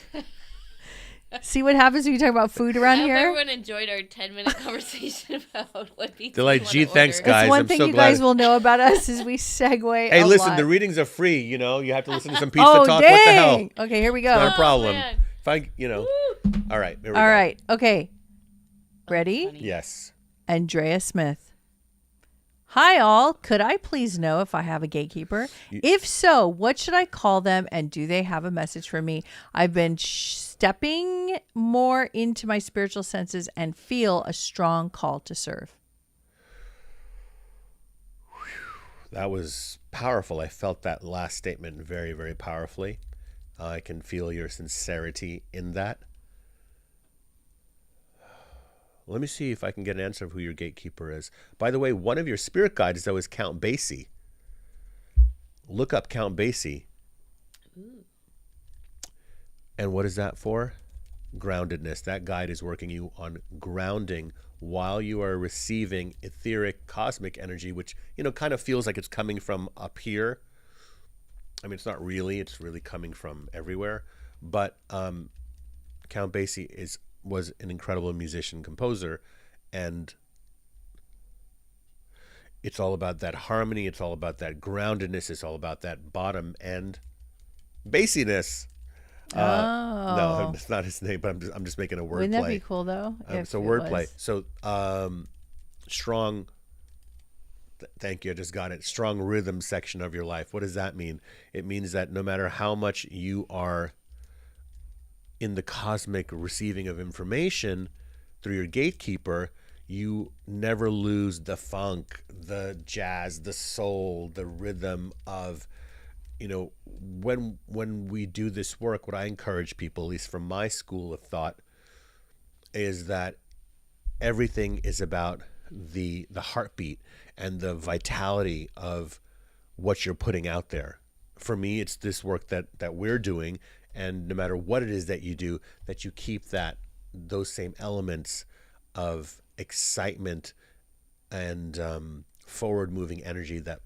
See what happens when you talk about food around I hope here? everyone enjoyed our 10-minute conversation about what pizza They're like, we "Gee, wanna thanks, order." guys. It's one I'm thing so you glad- guys will know about us is we segue Hey, a listen, lot. the readings are free. You know, you have to listen to some pizza Oh, talk. dang. What the hell? Okay, here we go. Not a Oh, problem. man. If I, all right. Here we All go. right. Okay. Ready? Funny. Yes. Andrea Smith. Hi, all. Could I please know if I have a gatekeeper? If so, what should I call them and do they have a message for me? I've been stepping more into my spiritual senses and feel a strong call to serve. That was powerful. I felt that last statement very, very powerfully. I can feel your sincerity in that. Let me see if I can get an answer of who your gatekeeper is. By the way, one of your spirit guides, though, is Count Basie. Look up Count Basie. Ooh. And what is that for? Groundedness. That guide is working you on grounding while you are receiving etheric cosmic energy, which, kind of feels like it's coming from up here. I mean, it's not really. It's really coming from everywhere. But Count Basie was an incredible musician, composer, and it's all about that harmony. It's all about that groundedness. It's all about that bottom end bassiness. No, it's not his name, but I'm just making a word Wouldn't play. that be cool, though? It's a wordplay. So strong. Thank you. I just got it. Strong rhythm section of your life. What does that mean? It means that no matter how much you are in the cosmic receiving of information through your gatekeeper, you never lose the funk, the jazz, the soul, the rhythm of, when we do this work, what I encourage people, at least from my school of thought, is that everything is about the heartbeat and the vitality of what you're putting out there. For me, it's this work that we're doing. And no matter what it is that you do, that you keep those same elements of excitement and forward-moving energy that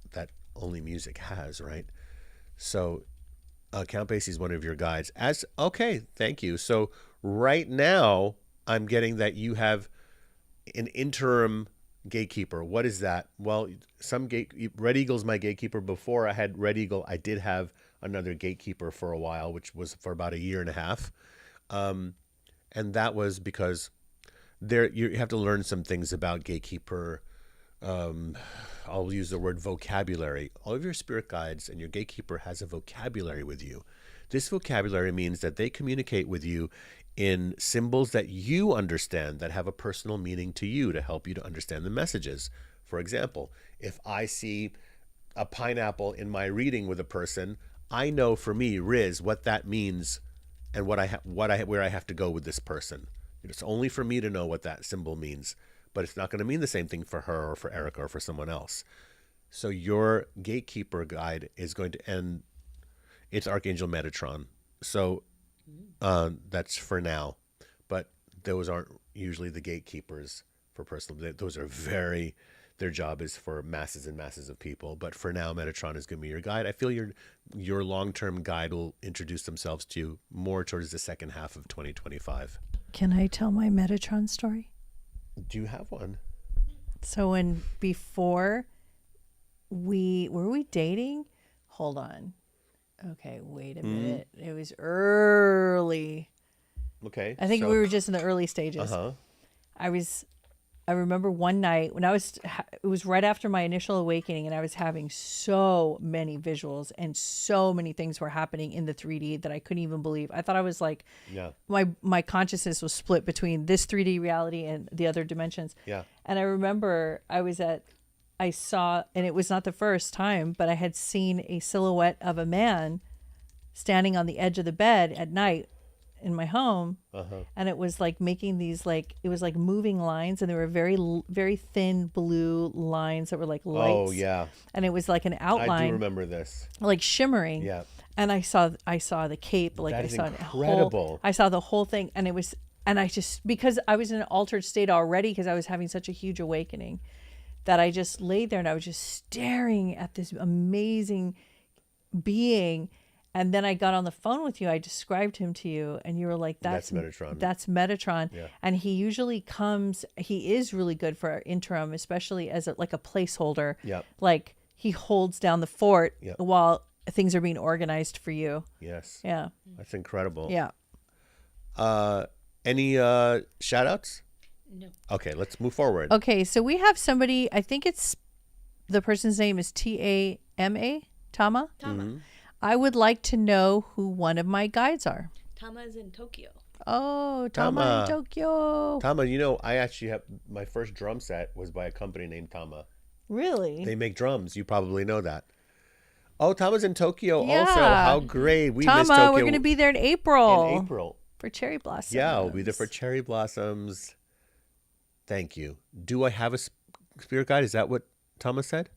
only music has, right? So Count Basie is one of your guides. Okay, thank you. So right now, I'm getting that you have an interim gatekeeper. What is that? Well, Red Eagle's my gatekeeper. Before I had Red Eagle, I did have another gatekeeper for a while, which was for about 1.5 years. And that was because you have to learn some things about gatekeeper. I'll use the word vocabulary. All of your spirit guides and your gatekeeper has a vocabulary with you. This vocabulary means that they communicate with you in symbols that you understand, that have a personal meaning to you, to help you to understand the messages. For example, if I see a pineapple in my reading with a person, I know for me, Riz, what that means and where I have to go with this person. It's only for me to know what that symbol means, but it's not going to mean the same thing for her or for Erica or for someone else. So your gatekeeper guide is going to end. It's Archangel Metatron. So that's for now, but those aren't usually the gatekeepers for personal. Those are their job is for masses and masses of people. But for now, Metatron is going to be your guide. I feel your long-term guide will introduce themselves to you more towards the second half of 2025. Can I tell my Metatron story? Do you have one? So before were we dating? Hold on. Okay, wait a minute. It was early. Okay. I think so, we were just in the early stages. I remember one night when it was right after my initial awakening, and I was having so many visuals and so many things were happening in the 3D that I couldn't even believe. I thought I was like, my consciousness was split between this 3D reality and the other dimensions. Yeah. And I remember I saw, and it was not the first time, but I had seen a silhouette of a man standing on the edge of the bed at night in my home, and it was like making these it was like moving lines, and they were very very thin blue lines that were like lights. Oh yeah. And it was like an outline. I do remember this. Like shimmering. Yeah. And I saw the cape, like that I is saw incredible. I saw the whole thing, and it was, and I just, because I was in an altered state already because I was having such a huge awakening, that I just laid there and I was just staring at this amazing being. And then I got on the phone with you. I described him to you, and you were like, "That's Metatron." That's Metatron. Yeah. And he usually comes. He is really good for our interim, especially as like a placeholder. Yeah. Like he holds down the fort while things are being organized for you. Yes. Yeah. That's incredible. Yeah. Any shout outs? No. Okay, let's move forward. Okay, so we have somebody. I think it's the person's name is Tama. Tama. Mm-hmm. I would like to know who one of my guides are. Tama is in Tokyo. Oh, Tama in Tokyo. Tama, I actually have my first drum set was by a company named Tama. Really? They make drums. You probably know that. Oh, Tama's in Tokyo Yeah. also. How great. We miss Tama, Tokyo. we're going to be there in April. In April. For cherry blossoms. Yeah, we'll be there for cherry blossoms. Thank you. Do I have a spirit guide? Is that what Tama said?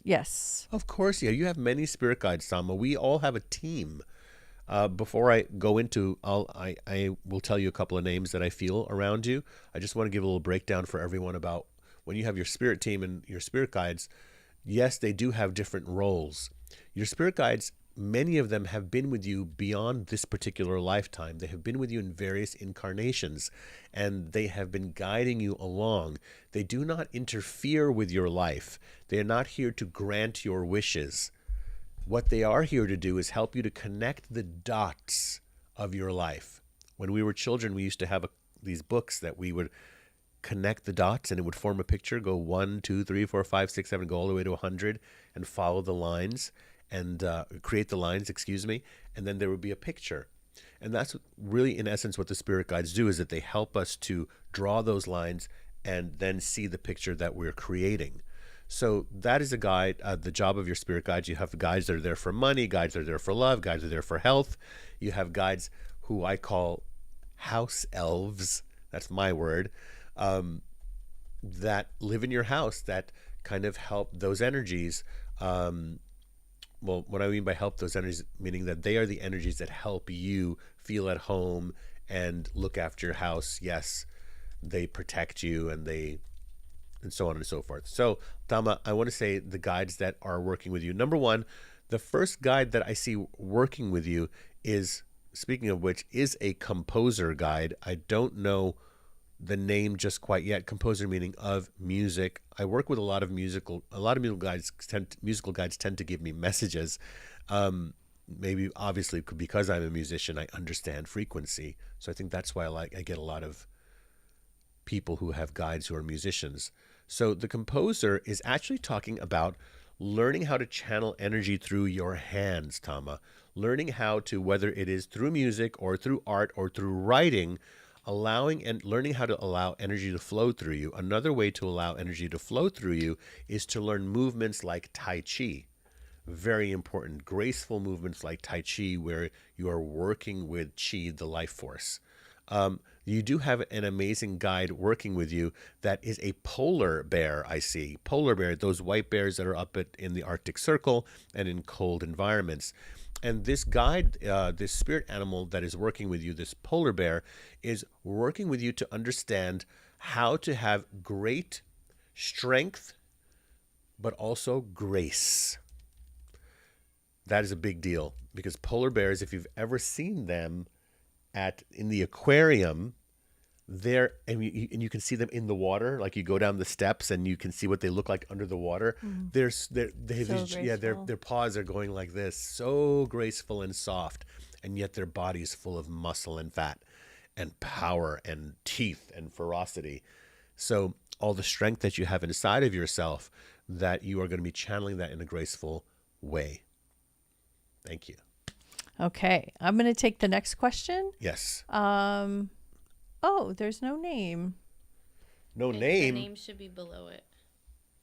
Yes. Of course, yeah. You have many spirit guides, Tama. We all have a team. Before I go into, I will tell you a couple of names that I feel around you. I just want to give a little breakdown for everyone about when you have your spirit team and your spirit guides. Yes, they do have different roles. Your spirit guides, many of them have been with you beyond this particular lifetime. They have been with you in various incarnations, and they have been guiding you along. They do not interfere with your life. They are not here to grant your wishes. What they are here to do is help you to connect the dots of your life. When we were children, we used to have these books that we would connect the dots, and it would form a picture, go 1, 2, 3, 4, 5, 6, 7, go all the way to 100, and follow the lines. And create the lines, and then there would be a picture. And that's really, in essence, what the spirit guides do, is that they help us to draw those lines and then see the picture that we're creating. So that is a guide, the job of your spirit guides. You have guides that are there for money, guides that are there for love, guides that are there for health. You have guides who I call house elves, that's my word, that live in your house, that kind of help those energies. Well, what I mean by help those energies, meaning that they are the energies that help you feel at home and look after your house. Yes, they protect you, and so on and so forth. So, Tama, I want to say the guides that are working with you. Number one, the first guide that I see working with you is, speaking of which, is a composer guide. I don't know the name just quite yet. Composer meaning of music. I work with a lot of musical guides. Musical guides tend to give me messages. Maybe obviously because I'm a musician, I understand frequency. So I think that's why I get a lot of people who have guides who are musicians. So the composer is actually talking about learning how to channel energy through your hands, Tama. Learning how to, whether it is through music or through art or through writing, allowing and learning how to allow energy to flow through you. Another way to allow energy to flow through you is to learn movements like Tai Chi. Very important. Graceful movements like Tai Chi, where you are working with Chi, the life force. You do have an amazing guide working with you that is a polar bear, I see. Polar bear, those white bears that are up in the Arctic Circle and in cold environments. And this guide, this spirit animal that is working with you, this polar bear, is working with you to understand how to have great strength, but also grace. That is a big deal, because polar bears, if you've ever seen them in the aquarium, and you can see them in the water, like you go down the steps and you can see what they look like under the water. Their paws are going like this, so graceful and soft, and yet their body is full of muscle and fat. and power and teeth and ferocity. So all the strength that you have inside of yourself, that you are going to be channeling that in a graceful way. Thank you. Okay. I'm going to take the next question. Yes. Oh, there's no name. No The name. name should be below it.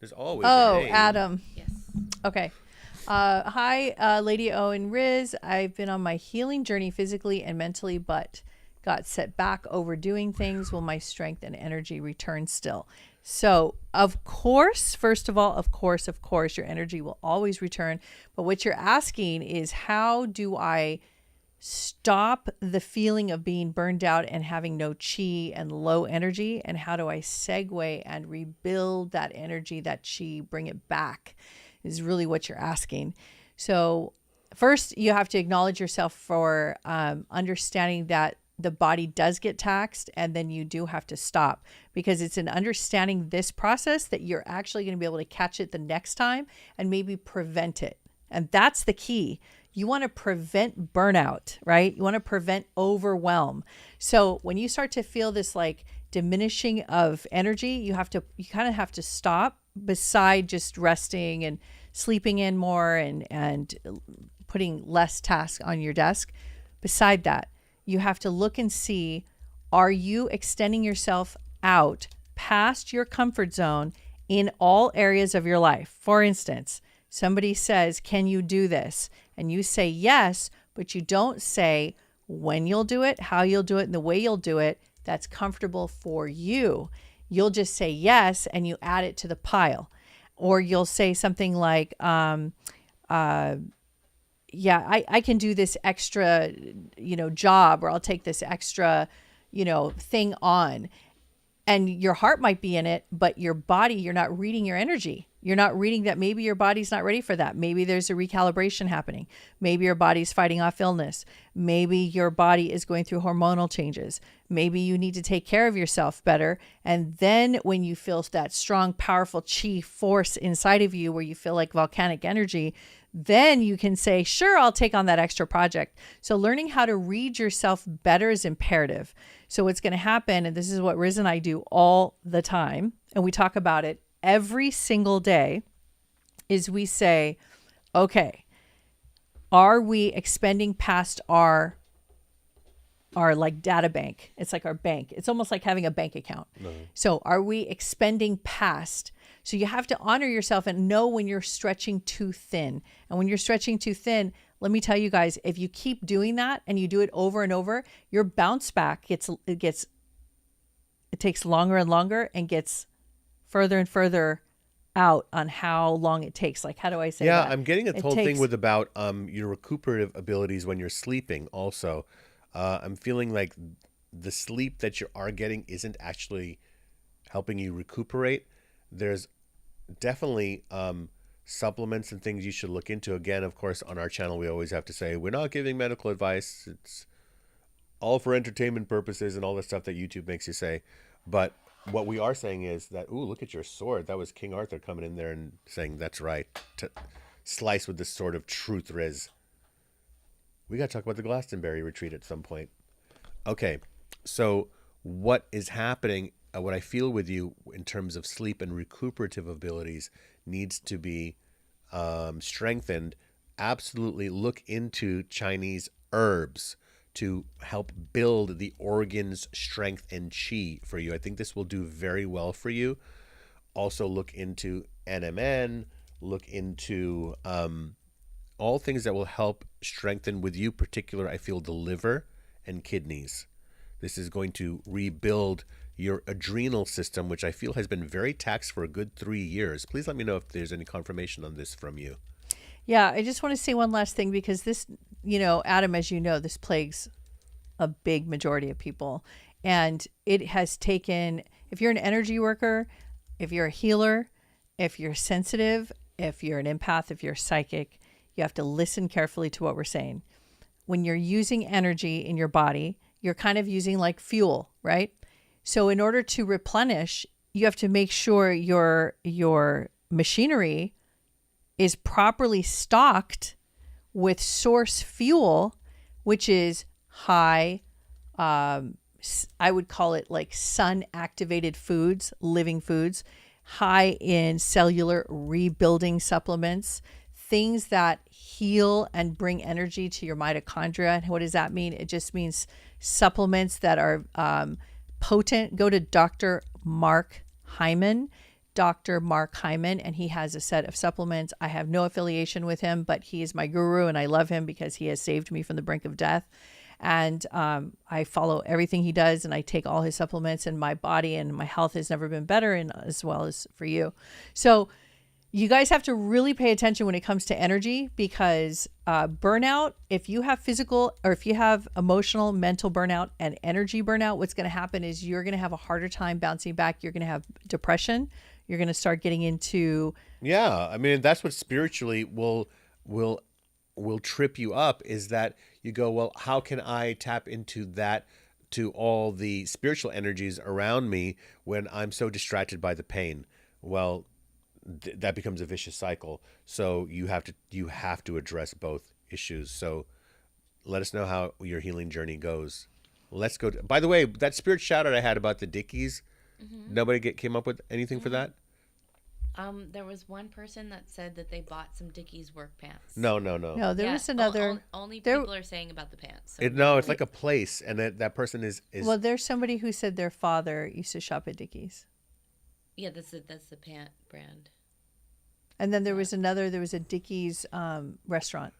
There's always a name. Adam. Yes. Okay. Hi, Lady O and Riz. I've been on my healing journey physically and mentally, but got set back overdoing things. Will my strength and energy return still? So, of course, first of all, of course, your energy will always return. But what you're asking is, how do I stop the feeling of being burned out and having no chi and low energy? And how do I segue and rebuild that energy, that chi, bring it back, is really what you're asking. So first, you have to acknowledge yourself for understanding that the body does get taxed, and then you do have to stop, because it's in understanding this process that you're actually going to be able to catch it the next time and maybe prevent it. And that's the key. You want to prevent burnout, right? You want to prevent overwhelm. So when you start to feel this like diminishing of energy, you kind of have to stop, beside just resting and sleeping in more and putting less tasks on your desk. Beside that, you have to look and see, are you extending yourself out past your comfort zone in all areas of your life? For instance, somebody says, can you do this? And you say yes, but you don't say when you'll do it, how you'll do it, and the way you'll do it that's comfortable for you. You'll just say yes, and you add it to the pile. Or you'll say something like, yeah, I can do this extra, job, or I'll take this extra, thing on. And your heart might be in it, but your body, you're not reading your energy. You're not reading that maybe your body's not ready for that. Maybe there's a recalibration happening. Maybe your body's fighting off illness. Maybe your body is going through hormonal changes. Maybe you need to take care of yourself better. And then when you feel that strong, powerful chi force inside of you, where you feel like volcanic energy, then you can say, sure, I'll take on that extra project. So learning how to read yourself better is imperative. So what's going to happen, and this is what Riz and I do all the time, and we talk about it every single day, is we say, okay, are we expending past our like data bank? It's like our bank. It's almost like having a bank account. So are we expending past? So you have to honor yourself and know when you're stretching too thin. And when you're stretching too thin, let me tell you guys, if you keep doing that and you do it over and over, your bounce back it takes longer and longer and gets further and further out on how long it takes. Like, how do I say that? Yeah, I'm getting a whole thing with about your recuperative abilities when you're sleeping also. I'm feeling like the sleep that you are getting isn't actually helping you recuperate. There's definitely supplements and things you should look into. Again, of course, on our channel, we always have to say, we're not giving medical advice. It's all for entertainment purposes and all the stuff that YouTube makes you say. But what we are saying is that, ooh, look at your sword. That was King Arthur coming in there and saying, that's right. To slice with this sword of truth, Riz. We got to talk about the Glastonbury retreat at some point. Okay, so what is happening, what I feel with you in terms of sleep and recuperative abilities needs to be strengthened. Absolutely look into Chinese herbs to help build the organs' strength and chi for you. I think this will do very well for you. Also look into NMN, look into all things that will help strengthen with you, particular, I feel, the liver and kidneys. This is going to rebuild your adrenal system, which I feel has been very taxed for a good 3 years. Please let me know if there's any confirmation on this from you. Yeah, I just want to say one last thing, because this, Adam, as you know, this plagues a big majority of people. And it has taken, if you're an energy worker, if you're a healer, if you're sensitive, if you're an empath, if you're psychic, you have to listen carefully to what we're saying. When you're using energy in your body, you're kind of using like fuel, right? So in order to replenish, you have to make sure your machinery is properly stocked with source fuel, which is high I would call it like sun activated foods, living foods, high in cellular rebuilding supplements, things that heal and bring energy to your mitochondria. And what does that mean? It just means supplements that are potent. Go to Dr. Mark Hyman, and he has a set of supplements. I have no affiliation with him, but he is my guru, and I love him because he has saved me from the brink of death. And I follow everything he does, and I take all his supplements, and my body and my health has never been better, and as well as for you. So you guys have to really pay attention when it comes to energy, because burnout, if you have physical or if you have emotional, mental burnout and energy burnout, what's going to happen is you're going to have a harder time bouncing back. You're going to have depression. You're going to start getting into... Yeah, I mean, that's what spiritually will trip you up, is that you go, well, how can I tap into that, to all the spiritual energies around me when I'm so distracted by the pain? Well, that becomes a vicious cycle. So you have to address both issues. So let us know how your healing journey goes. Let's go. By the way, that spirit shout out I had about the Dickies, nobody came up with anything for that? There was one person that said that they bought some Dickies work pants. No. No, there was another... Only people are saying about the pants. So It's like a place, and that person is... Well, there's somebody who said their father used to shop at Dickies. Yeah, that's the pant brand. And then there was a Dickies restaurant.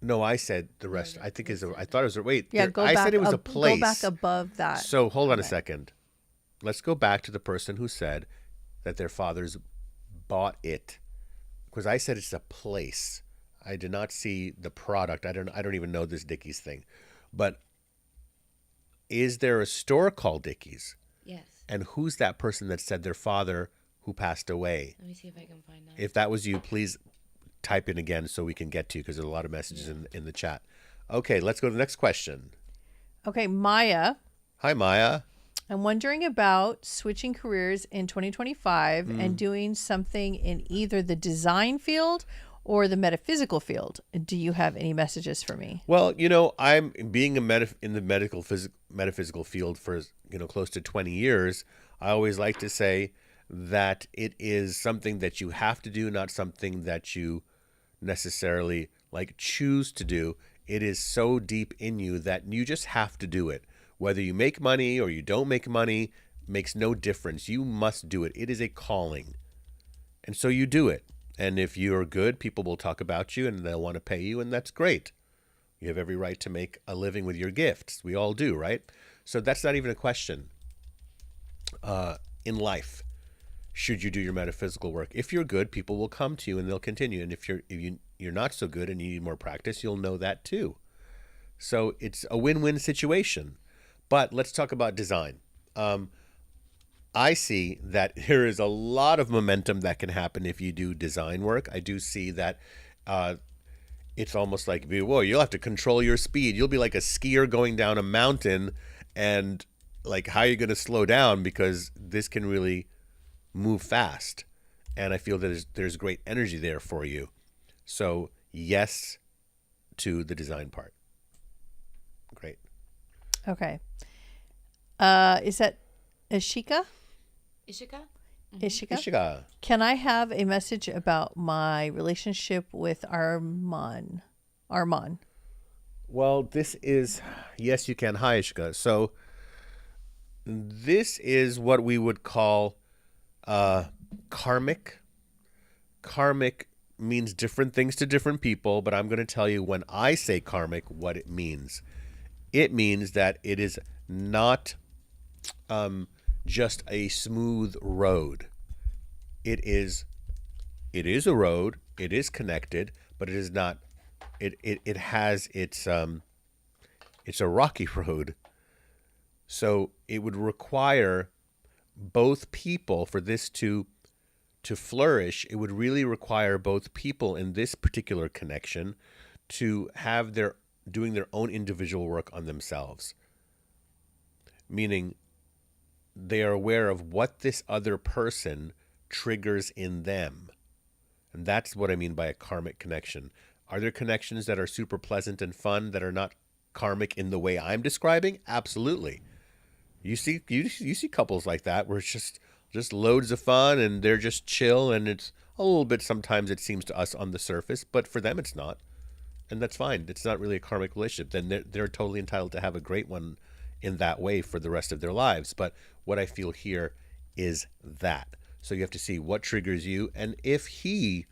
No, I said the restaurant. I thought it was... Wait, Yeah, I said it was a place. Go back above that. So hold on a second. Let's go back to the person who said that their fathers bought it, because I said it's a place. I did not see the product. I don't even know this Dickies thing. But is there a store called Dickies? Yes. And who's that person that said their father who passed away? Let me see if I can find that. If that was you, please type in again so we can get to you, because there's a lot of messages in the chat. Okay, let's go to the next question. Okay, Maya. Hi, Maya. I'm wondering about switching careers in 2025 and doing something in either the design field or the metaphysical field. Do you have any messages for me? Well, I'm being in the metaphysical field for close to 20 years. I always like to say that it is something that you have to do, not something that you necessarily choose to do. It is so deep in you that you just have to do it. Whether you make money or you don't make money makes no difference. You must do it. It is a calling. And so you do it. And if you're good, people will talk about you and they'll want to pay you, and that's great. You have every right to make a living with your gifts. We all do, right? So that's not even a question. In life, should you do your metaphysical work? If you're good, people will come to you and they'll continue. And if you're not so good and you need more practice, you'll know that too. So it's a win-win situation. But let's talk about design. I see that there is a lot of momentum that can happen if you do design work. I do see that it's almost like, whoa, you'll have to control your speed. You'll be like a skier going down a mountain, and how are you going to slow down, because this can really move fast. And I feel that there's great energy there for you. So yes to the design part. Great. Okay. Is that Ishika? Ishika? Ishika. Can I have a message about my relationship with Arman? Well, this is... Yes, you can. Hi, Ishika. So this is what we would call karmic. Karmic means different things to different people, but I'm going to tell you when I say karmic what it means. It means that it is not just a smooth road. It is a road. It is connected, but it is not. It has it's a rocky road. So it would require both people for this to flourish. It would really require both people in this particular connection to have doing their own individual work on themselves. Meaning they are aware of what this other person triggers in them. And that's what I mean by a karmic connection. Are there connections that are super pleasant and fun that are not karmic in the way I'm describing? Absolutely. You see couples like that where it's just loads of fun and they're just chill, and it's a little bit, sometimes it seems to us on the surface, but for them it's not. And that's fine. It's not really a karmic relationship. Then they're totally entitled to have a great one in that way for the rest of their lives. But what I feel here is that. So you have to see what triggers you, and if he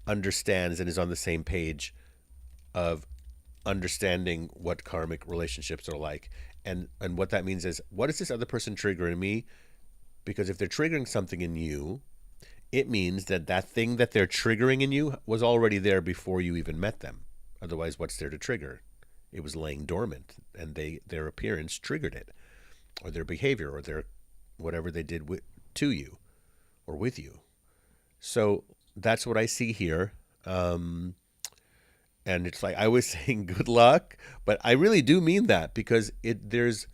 understands and is on the same page of understanding what karmic relationships are like. And what that means is, what is this other person triggering me? Because if they're triggering something in you, it means that that thing that they're triggering in you was already there before you even met them. Otherwise, what's there to trigger? It was laying dormant, and their appearance triggered it, or their behavior, or their whatever they did to you or with you. So that's what I see here. And it's like I was saying, good luck, but I really do mean that, because there's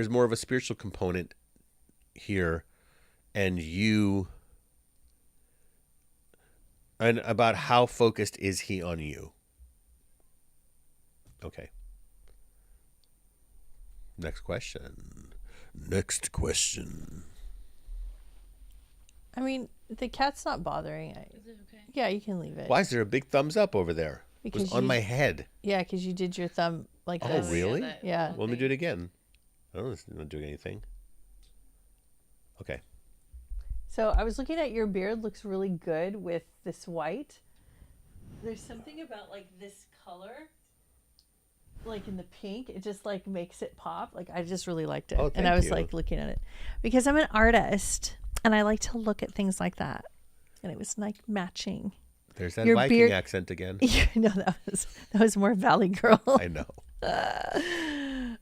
more of a spiritual component here, and about how focused is he on you. Okay. Next question. I mean, the cat's not bothering. Is it okay? Yeah, you can leave it. Why is there a big thumbs up over there? It was on my head. Yeah, because you did your thumb like Oh, this. really? Yeah. Well, let me do it again. Oh, it's not doing anything. Okay. So I was looking at your beard. Looks really good with this white. There's something about like this color, like in the pink. It just like makes it pop. Like I just really liked it. Oh, and I was you. like looking at it because I'm an artist and I like to look at things like that. And it was like matching. There's that Your Viking beard- accent again. No, that was more Valley Girl. I know.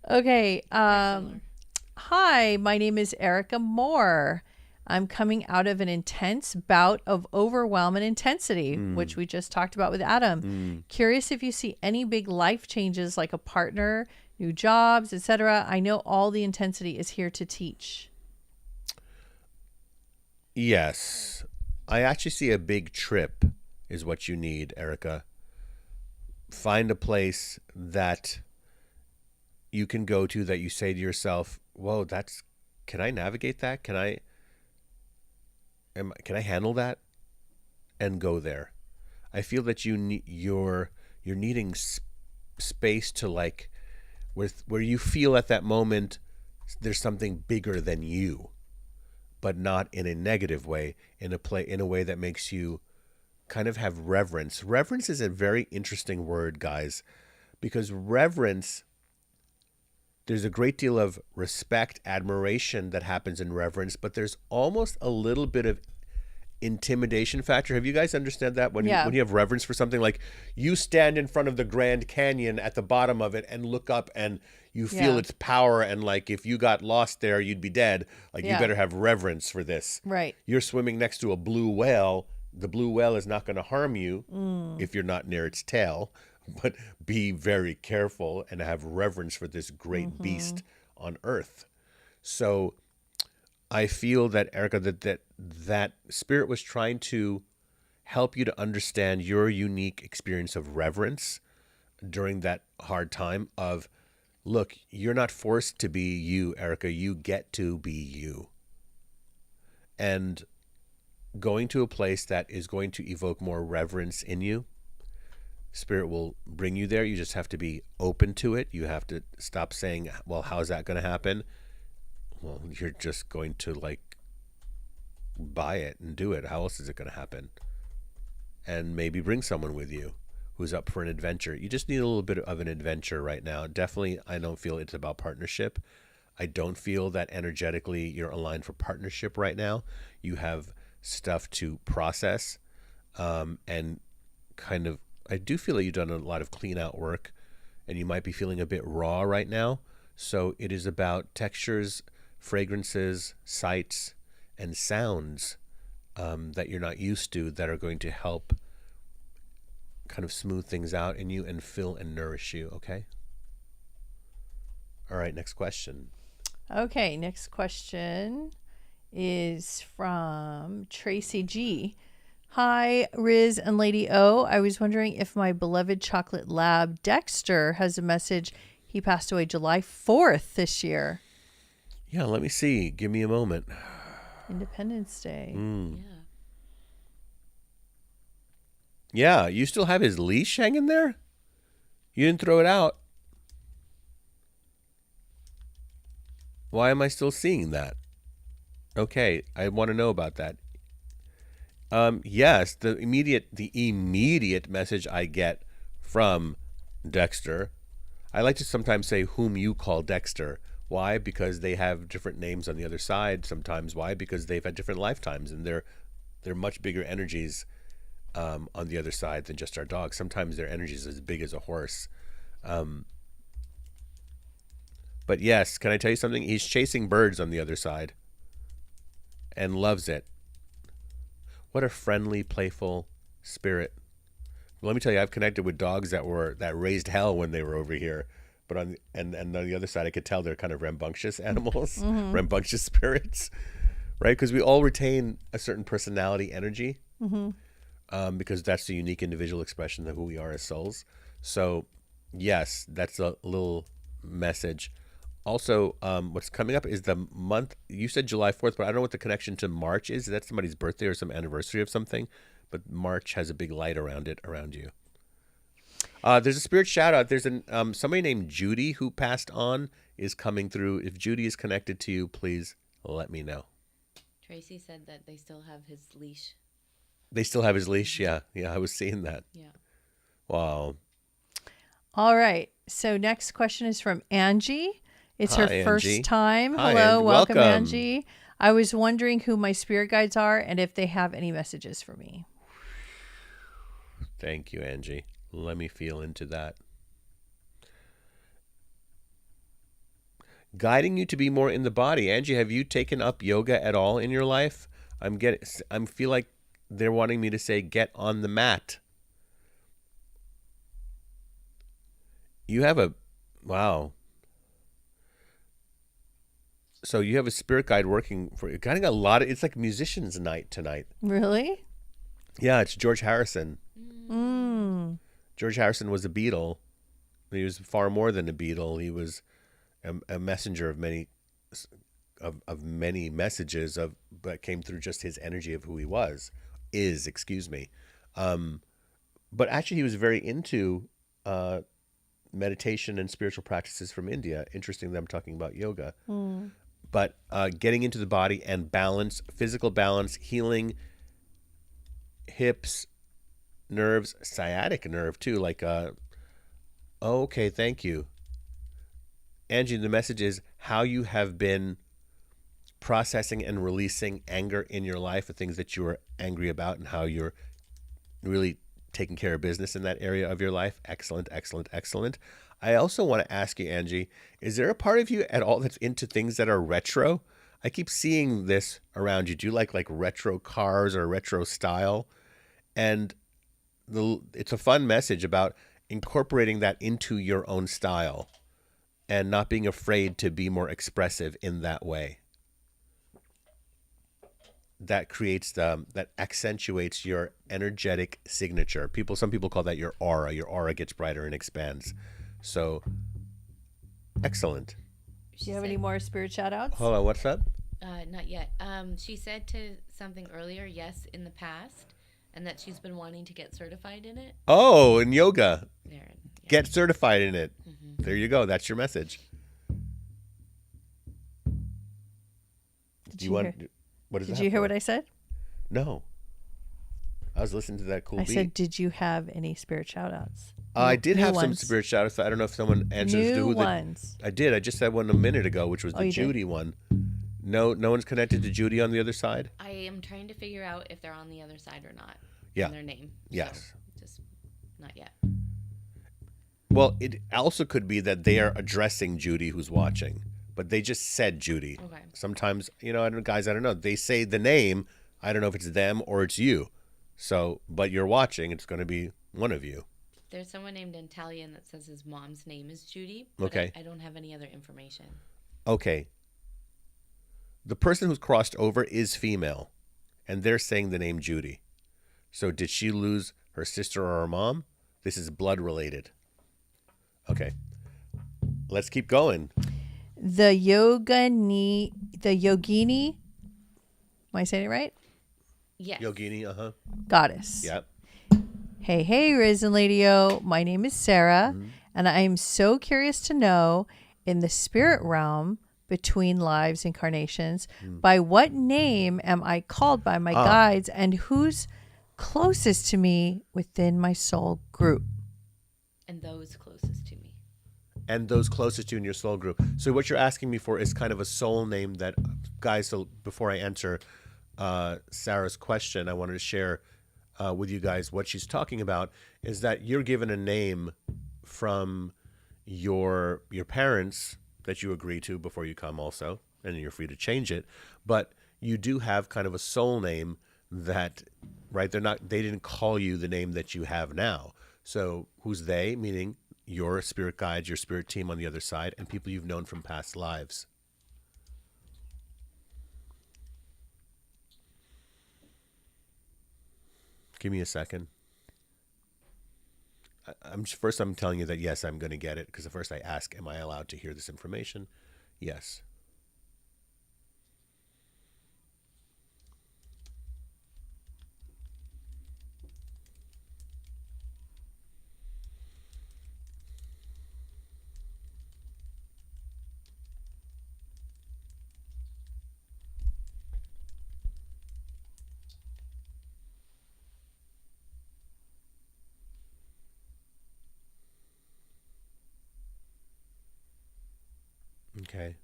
Okay. Hi, my name is Erica Moore. I'm coming out of an intense bout of overwhelm and intensity, which we just talked about with Adam. Curious if you see any big life changes like a partner, new jobs, etc. I know all the intensity is here to teach. Yes. I actually see a big trip is what you need, Erica. Find a place that you can go to that you say to yourself, whoa, can I navigate that? Can I handle that? And go there. I feel that you're needing space to like, where you feel at that moment there's something bigger than you, but not in a negative way, in a way that makes you kind of have reverence. Reverence is a very interesting word, guys, because reverence, there's a great deal of respect, admiration that happens in reverence, but there's almost a little bit of intimidation factor. Have you guys understand that when you have reverence for something? Like you stand in front of the Grand Canyon at the bottom of it and look up and you feel its power, and like if you got lost there you'd be dead. Like you better have reverence for this. Right. You're swimming next to a blue whale. The blue whale is not going to harm you if you're not near its tail, but be very careful and have reverence for this great beast on earth. So I feel that, Erica, that spirit was trying to help you to understand your unique experience of reverence during that hard time of, look, you're not forced to be you, Erica. You get to be you. And going to a place that is going to evoke more reverence in you, Spirit will bring you there. You just have to be open to it. You have to stop saying, well, how's that going to happen? Well, you're just going to like buy it and do it. How else is it going to happen? And maybe bring someone with you who's up for an adventure. You just need a little bit of an adventure right now. Definitely, I don't feel it's about partnership. I don't feel that energetically you're aligned for partnership right now. You have stuff to process, and kind of, I do feel that you've done a lot of clean out work and you might be feeling a bit raw right now. So it is about textures, fragrances, sights, and sounds that you're not used to that are going to help kind of smooth things out in you and fill and nourish you. Okay. All right. Next question. Okay. Next question is from Tracy G. Hi, Riz and Lady O. I was wondering if my beloved chocolate lab Dexter has a message. He passed away July 4th this year. Yeah, let me see. Give me a moment. Independence Day. Mm. Yeah. Yeah, you still have his leash hanging there? You didn't throw it out. Why am I still seeing that? Okay, I want to know about that. Yes, the immediate message I get from Dexter. I like to sometimes say whom you call Dexter. Why? Because they have different names on the other side. Sometimes why? Because they've had different lifetimes and they're much bigger energies on the other side than just our dog. Sometimes their energy is as big as a horse. But yes, can I tell you something? He's chasing birds on the other side and loves it. What a friendly, playful spirit. Let me tell you, I've connected with dogs that raised hell when they were over here. But on the other side, I could tell they're kind of rambunctious animals, Mm-hmm. rambunctious spirits, right? Because we all retain a certain personality energy, because that's the unique individual expression of who we are as souls. So, yes, that's a little message. Also, what's coming up is the month. You said July 4th, but I don't know what the connection to March is. Is that somebody's birthday or some anniversary of something? But March has a big light around you. There's a spirit shout out. There's somebody named Judy who passed on is coming through. If Judy is connected to you, please let me know. Tracy said that they still have his leash. They still have his leash? Yeah, I was seeing that. Yeah. Wow. All right. So next question is from Angie. It's Hi, her Angie. first time. Hi, Hello. Angie. Welcome, Welcome. Angie. I was wondering who my spirit guides are and if they have any messages for me. Thank you, Angie. Let me feel into that. Guiding you to be more in the body. Angie, have you taken up yoga at all in your life? I feel like they're wanting me to say get on the mat. You have wow. So you have a spirit guide working for you. Guiding it's like musicians' night tonight. Really? Yeah, it's George Harrison. Mm. George Harrison was a Beatle. He was far more than a Beatle. He was a messenger of many messages that came through just his energy of who he is. But actually, he was very into meditation and spiritual practices from India. Interesting that I'm talking about yoga. Mm. But getting into the body and balance, physical balance, healing hips, nerves, sciatic nerve too. Like, okay, thank you. Angie, the message is how you have been processing and releasing anger in your life, the things that you were angry about, and how you're really taking care of business in that area of your life. Excellent, excellent, excellent. I also want to ask you, Angie, is there a part of you at all that's into things that are retro? I keep seeing this around you. Do you like retro cars or retro style? And it's a fun message about incorporating that into your own style and not being afraid to be more expressive in that way. That creates that accentuates your energetic signature. Some people call that your aura. Your aura gets brighter and expands. So, excellent. Do you have any more spirit shout outs? Hold on, what's up? Not yet. She said to something earlier, yes, in the past, and that she's been wanting to get certified in it. Oh, in yoga. There. Yeah. Get certified in it. Mm-hmm. There you go. That's your message. Did you hear what I said? No. I was listening to that cool I beat. said, did you have any spirit shout outs? I did New have some ones. spirit shout outs. I don't know if someone answers New who ones. I did. I just said one a minute ago, which was the you did? Judy one. No one's connected to Judy on the other side? I am trying to figure out if they're on the other side or not. Yeah. In their name. Yes. So, just not yet. Well, it also could be that they are addressing Judy who's watching, but they just said Judy. Okay. Sometimes, I don't know. They say the name. I don't know if it's them or it's you. So, but you're watching. It's going to be one of you. There's someone named Italian that says his mom's name is Judy. But Okay. I don't have any other information. Okay. The person who's crossed over is female, and they're saying the name Judy. So did she lose her sister or her mom? This is blood related. Okay. Let's keep going. the yogini. Am I saying it right? Yes. Yogini, Goddess. Yep. Hey, Riz and Lady O. My name is Sarah, and I am so curious to know, in the spirit realm, between lives, incarnations, by what name am I called by my guides, and who's closest to me within my soul group? And those closest to me. And those closest to you in your soul group. So what you're asking me for is kind of a soul name that, guys, so before I answer Sarah's question, I wanted to share with you guys what she's talking about is that you're given a name from your parents that you agree to before you come also, and you're free to change it. But you do have kind of a soul name that, right, they didn't call you the name that you have now. So who's they? Meaning your spirit guides, your spirit team on the other side, and people you've known from past lives. Give me a second. I'm telling you that yes, I'm going to get it, because at first I ask, am I allowed to hear this information? Yes. Okay.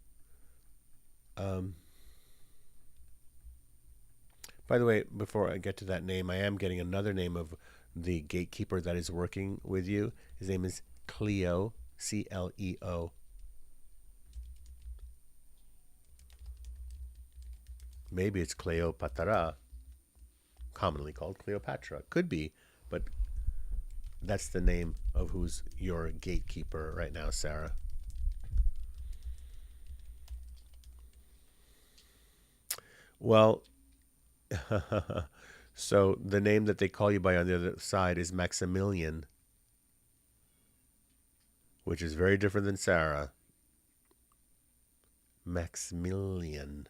By the way, before I get to that name, I am getting another name of the gatekeeper that is working with you. His name is Cleo, Cleo. Maybe it's Cleopatra, commonly called Cleopatra. Could be, but that's the name of who's your gatekeeper right now, Sarah. Well, so the name that they call you by on the other side is Maximilian, which is very different than Sarah. Maximilian.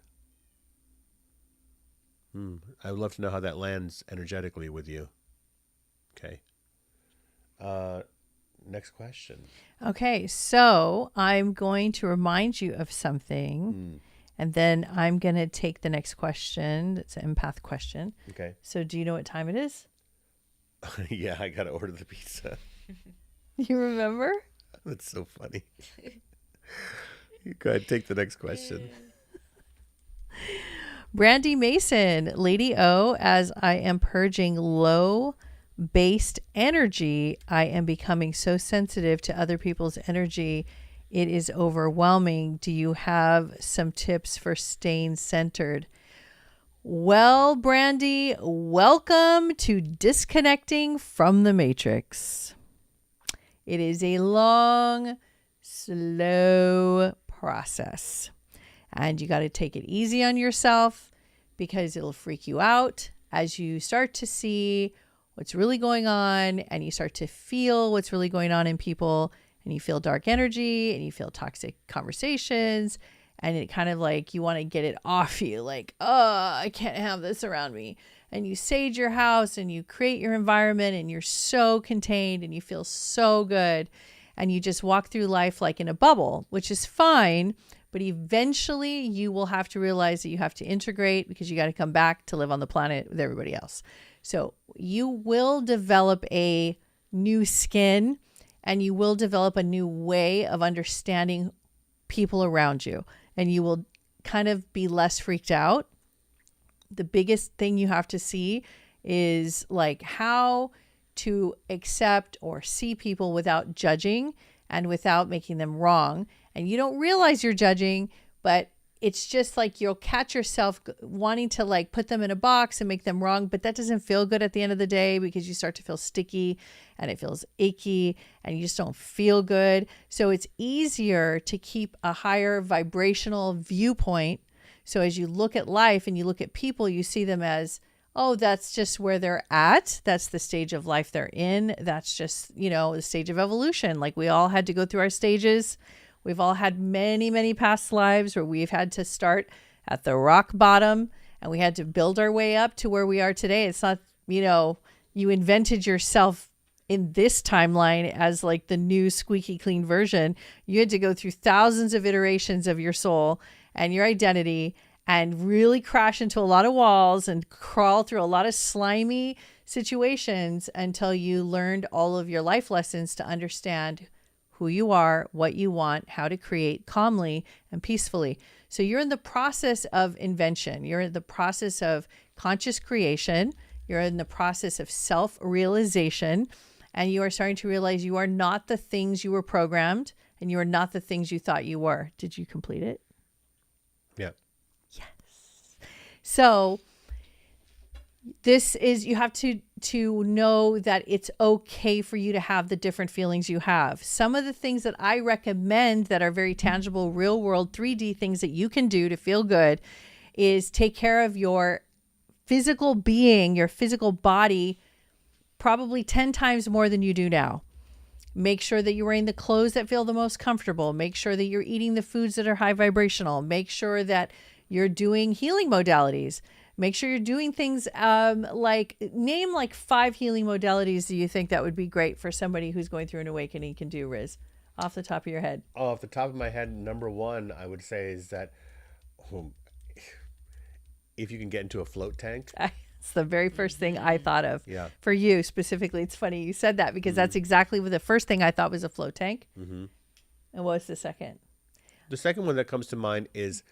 I would love to know how that lands energetically with you. Okay. Next question. Okay, so I'm going to remind you of something. And then I'm going to take the next question. It's an empath question. Okay. So do you know what time it is? Yeah, I got to order the pizza. You remember? That's so funny. Go ahead, take the next question. Brandy Mason, Lady O, as I am purging low-based energy, I am becoming so sensitive to other people's energy. It is overwhelming. Do you have some tips for staying centered? Well, Brandy, welcome to disconnecting from the matrix. It is a long, slow process. And you got to take it easy on yourself, because it'll freak you out as you start to see what's really going on, and you start to feel what's really going on in people. And you feel dark energy, and you feel toxic conversations, and it kind of like you want to get it off you, like, oh, I can't have this around me. And you sage your house and you create your environment, and you're so contained and you feel so good, and you just walk through life like in a bubble, which is fine. But eventually you will have to realize that you have to integrate, because you got to come back to live on the planet with everybody else. So you will develop a new skin, and you will develop a new way of understanding people around you, and you will kind of be less freaked out. The biggest thing you have to see is like how to accept or see people without judging and without making them wrong. And you don't realize you're judging, but it's just like you'll catch yourself wanting to like put them in a box and make them wrong, but that doesn't feel good at the end of the day, because you start to feel sticky and it feels icky and you just don't feel good. So it's easier to keep a higher vibrational viewpoint. So as you look at life and you look at people, you see them as, oh, that's just where they're at. That's the stage of life they're in. That's just, the stage of evolution. Like we all had to go through our stages We've all had many, many past lives where we've had to start at the rock bottom and we had to build our way up to where we are today. It's not, you know, you invented yourself in this timeline as like the new squeaky clean version. You had to go through thousands of iterations of your soul and your identity and really crash into a lot of walls and crawl through a lot of slimy situations until you learned all of your life lessons to understand who you are, what you want, how to create calmly and peacefully. So you're in the process of invention. You're in the process of conscious creation. You're in the process of self-realization. And you are starting to realize you are not the things you were programmed and you are not the things you thought you were. Did you complete it? Yeah. Yes. So this is, you have to know that it's okay for you to have the different feelings you have. Some of the things that I recommend that are very tangible, real world 3D things that you can do to feel good is take care of your physical being, your physical body, probably 10 times more than you do now. Make sure that you're wearing the clothes that feel the most comfortable. Make sure that you're eating the foods that are high vibrational. Make sure that you're doing healing modalities. Make sure you're doing things name like 5 healing modalities that you think that would be great for somebody who's going through an awakening can do, Riz, off the top of your head. Oh, off the top of my head, number one, I would say is that if you can get into a float tank. It's the very first thing I thought of. Yeah. For you specifically. It's funny you said that because that's exactly what the first thing I thought was a float tank. Mm-hmm. And what's the second? The second one that comes to mind is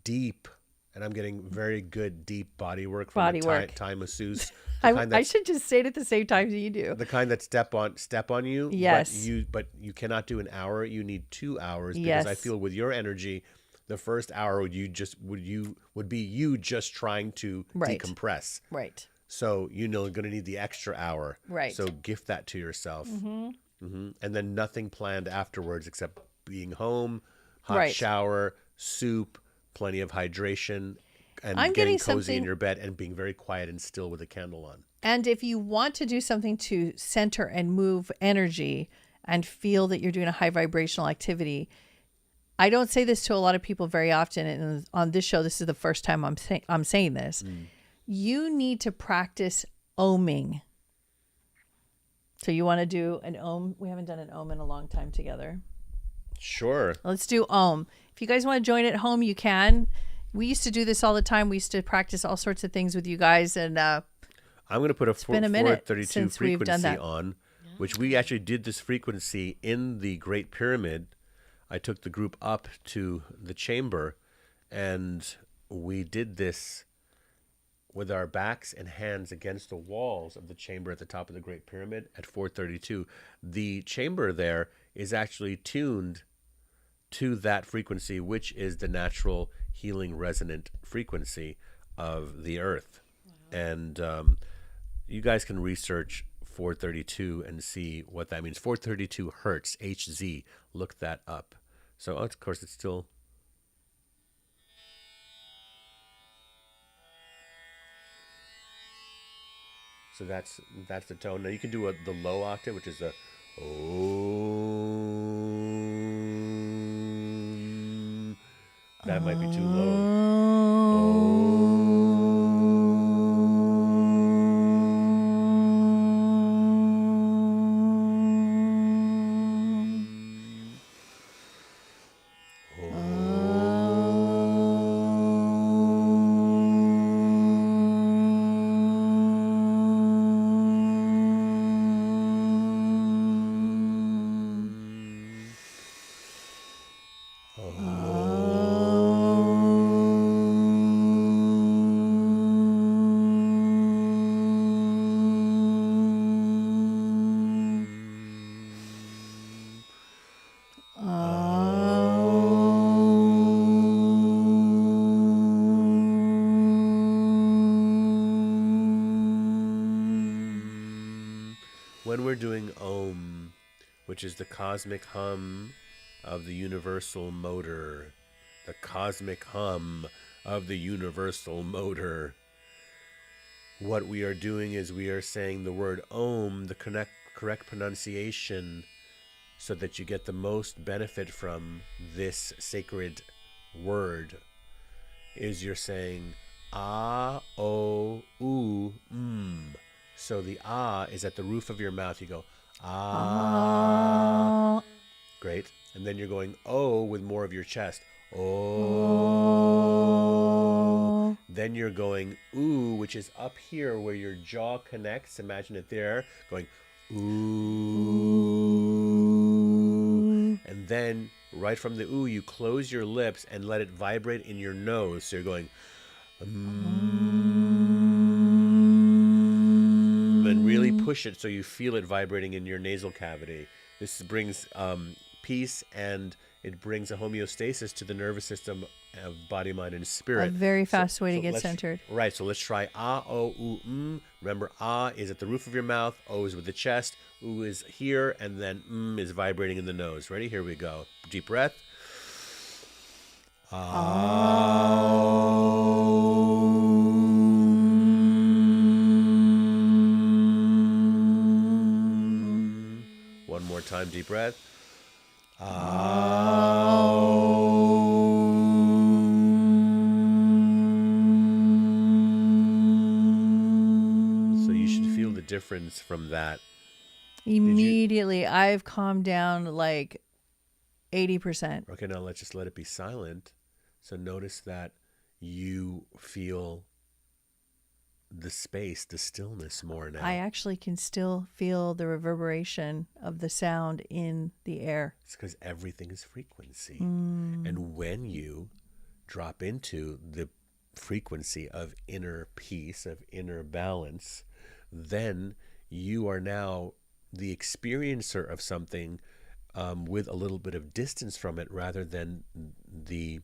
deep. And I'm getting very good deep body work from a Thai masseuse. I should just say it at the same time as you do. The kind that step on you. Yes. But you cannot do an hour. You need 2 hours because Yes. I feel with your energy, the first hour would be you just trying to Right. decompress. Right. So you're going to need the extra hour. Right. So gift that to yourself. Mm-hmm. Mm-hmm. And then nothing planned afterwards except being home, hot Right. shower, soup, plenty of hydration, and I'm getting getting cozy in something- your bed and being very quiet and still with a candle on. And if you want to do something to center and move energy and feel that you're doing a high vibrational activity, I don't say this to a lot of people very often. And on this show, this is the first time I'm saying this. You need to practice oming. So you want to do an om? We haven't done an om in a long time together. Sure. Let's do om. If you guys want to join at home, you can. We used to do this all the time. We used to practice all sorts of things with you guys. And I'm going to put a been a minute 432 since we've done frequency that. on, which we actually did this frequency in the Great Pyramid. I took the group up to the chamber, and we did this with our backs and hands against the walls of the chamber at the top of the Great Pyramid at 432. The chamber there is actually tuned to that frequency, which is the natural healing resonant frequency of the earth. Wow. And you guys can research 432 and see what that means. 432 hertz, HZ. Look that up. So, of course, it's still... So that's the tone. Now you can do the low octave, which is a Om. That might be too low. When we're doing Om, which is the cosmic hum of the universal motor, the cosmic hum of the universal motor, what we are doing is we are saying the word Om, the correct pronunciation so that you get the most benefit from this sacred word, is you're saying ah, oh, ooh, So the ah is at the roof of your mouth. You go ah. Great. And then you're going oh with more of your chest. Oh. Then you're going ooh, which is up here where your jaw connects. Imagine it there. Going ooh. And then right from the ooh, you close your lips and let it vibrate in your nose. So you're going and really push it so you feel it vibrating in your nasal cavity. This brings peace, and it brings a homeostasis to the nervous system of body, mind, and spirit. A very fast way to get centered. Right. So let's try ah, oh, ooh, Remember, ah is at the roof of your mouth. O is with the chest. Ooh is here. And then is vibrating in the nose. Ready? Here we go. Deep breath. One more time. Deep breath. So you should feel the difference from that. Immediately, I've calmed down like 80%. Okay, now let's just let it be silent. So notice that you feel the space, the stillness more now. I actually can still feel the reverberation of the sound in the air. It's because everything is frequency. And when you drop into the frequency of inner peace, of inner balance, then you are now the experiencer of something with a little bit of distance from it, rather than the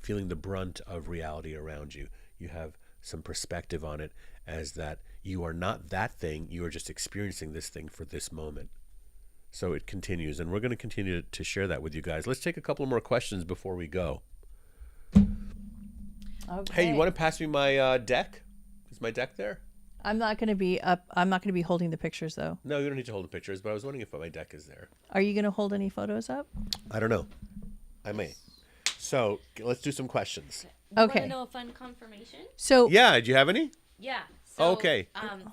feeling the brunt of reality around you. You have some perspective on it, as that you are not that thing, you are just experiencing this thing for this moment. So it continues, and we're going to continue to share that with you guys. Let's take a couple more questions before we go. Okay. Hey, you want to pass me my deck? Is my deck there? I'm not going to be up. I'm not going to be holding the pictures, though. No, you don't need to hold the pictures, but I was wondering if my deck is there. Are you going to hold any photos up? I don't know. I may. So let's do some questions. Want Okay. to know a fun confirmation? So Yeah, do you have any? Yeah. So, Okay.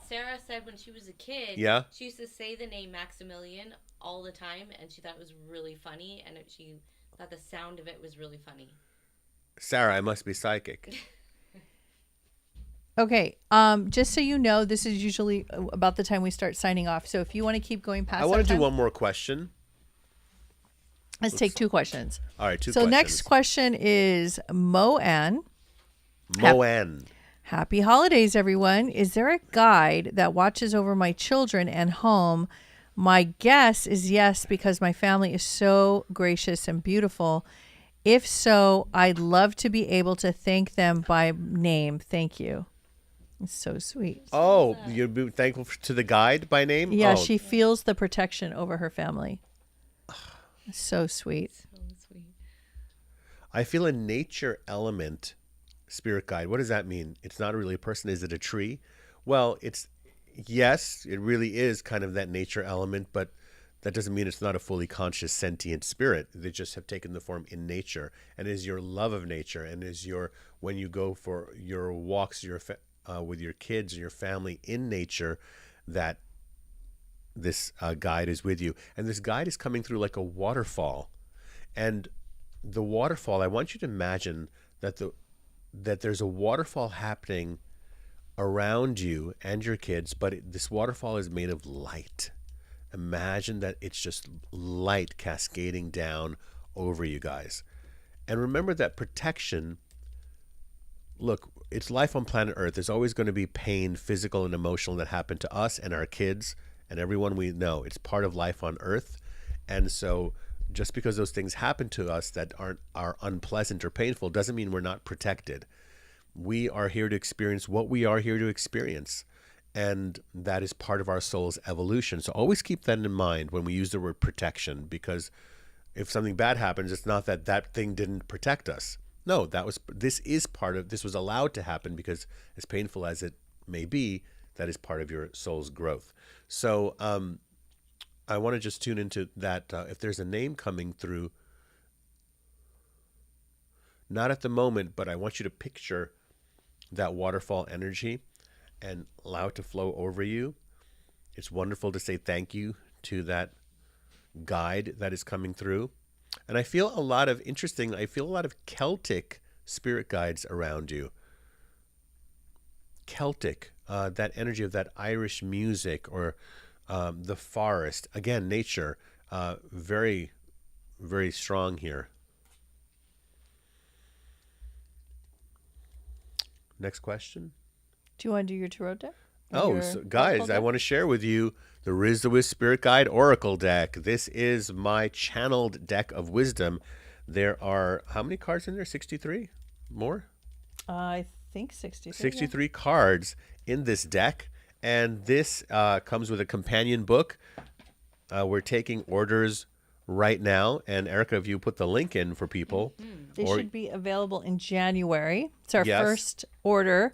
Sarah said when she was a kid, Yeah. she used to say the name Maximilian all the time, and she thought it was really funny, and she thought the sound of it was really funny. Sarah, I must be psychic. Okay, just so you know, this is usually about the time we start signing off. So if you want to keep going past I want that to do time, one more question. let's take two questions. All right, two So questions. next question is Moan. Moan. Happy holidays, everyone. Is there a guide that watches over my children and home? My guess is yes, because my family is so gracious and beautiful. If so, I'd love to be able to thank them by name. Thank you. It's so sweet. Oh, you'd be thankful to the guide by name? Yeah, Oh, she feels the protection over her family. So sweet. So sweet. I feel a nature element spirit guide. What does that mean? It's not really a person. Is it a tree? Well, yes, it really is kind of that nature element, but that doesn't mean it's not a fully conscious sentient spirit. They just have taken the form in nature, and is your love of nature, and is when you go for your walks with your kids and your family in nature, that this guide is with you. And this guide is coming through like a waterfall. And the waterfall, I want you to imagine that there's a waterfall happening around you and your kids, but this waterfall is made of light. Imagine that it's just light cascading down over you guys. And remember that protection, look, it's life on planet Earth. There's always going to be pain, physical and emotional, that happen to us and our kids and everyone we know. It's part of life on Earth. And so just because those things happen to us that are unpleasant or painful doesn't mean we're not protected. We are here to experience what we are here to experience. And that is part of our soul's evolution. So always keep that in mind when we use the word protection, because if something bad happens, it's not that thing didn't protect us. No, this was allowed to happen because, as painful as it may be, that is part of your soul's growth. So I want to just tune into that. If there's a name coming through, not at the moment, but I want you to picture that waterfall energy and allow it to flow over you. It's wonderful to say thank you to that guide that is coming through. And I feel a lot of Celtic spirit guides around you. Celtic, that energy of that Irish music, or the forest. Again, nature, very, very strong here. Next question. Do you want to do your tarot deck? Oh, so guys, I want to share with you the Riz the Wiz Spirit Guide Oracle deck. This is my channeled deck of wisdom. There are, how many cards in there? 63? More? I think 63. 63 cards in this deck. And this comes with a companion book. We're taking orders right now. And Erica, if you put the link in for people. They should be available in January. It's our first order.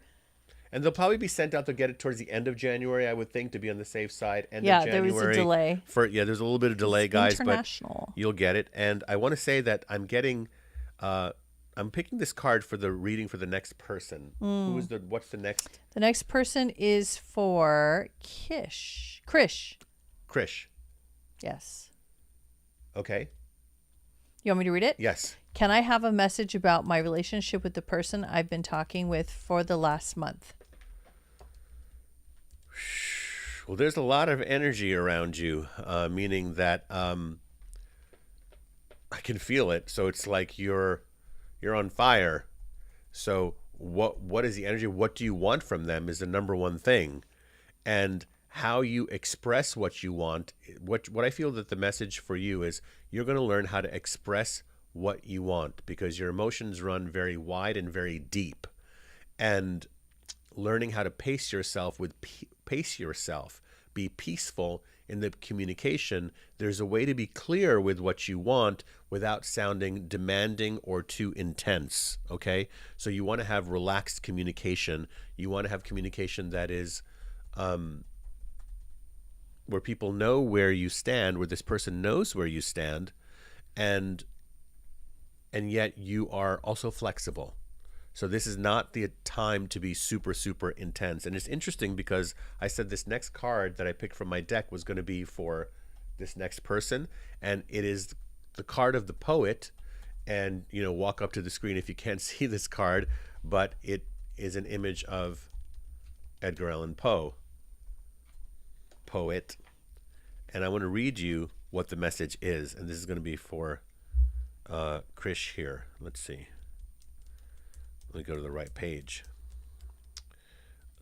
And they'll probably be sent out. They'll get it towards the end of January, I would think, to be on the safe side. End of January. There was a delay. There's a little bit of delay, guys, but international. You'll get it. And I want to say that I'm picking this card for the reading for the next person. What's the next? The next person is for Krish. Krish. Yes. Okay. You want me to read it? Yes. Can I have a message about my relationship with the person I've been talking with for the last month? Well, there's a lot of energy around you, meaning that I can feel it. So it's like you're on fire. So what is the energy? What do you want from them is the number one thing. And how you express what you want, what I feel that the message for you is, you're going to learn how to express what you want, because your emotions run very wide and very deep. And learning how to pace yourself, be peaceful in the communication. There's a way to be clear with what you want without sounding demanding or too intense. Okay. So you want to have relaxed communication. You want to have communication that is, where people know where you stand, where this person knows where you stand, and yet you are also flexible. So this is not the time to be super, super intense. And it's interesting because I said this next card that I picked from my deck was going to be for this next person. And it is the card of the poet. And, walk up to the screen if you can't see this card, but it is an image of Edgar Allan Poe, poet. And I want to read you what the message is. And this is going to be for Krish here. Let's see. Let me go to the right page.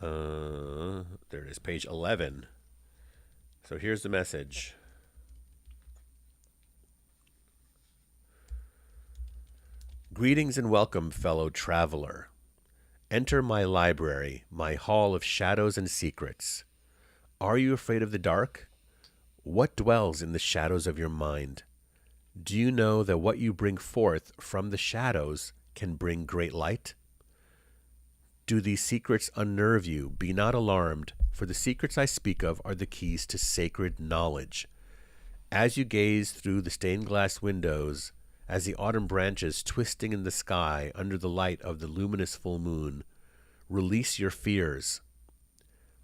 There it is, page 11. So here's the message. Greetings and welcome, fellow traveler. Enter my library, my hall of shadows and secrets. Are you afraid of the dark? What dwells in the shadows of your mind? Do you know that what you bring forth from the shadows can bring great light? Do these secrets unnerve you? Be not alarmed, for the secrets I speak of are the keys to sacred knowledge. As you gaze through the stained glass windows, as the autumn branches twisting in the sky under the light of the luminous full moon, release your fears.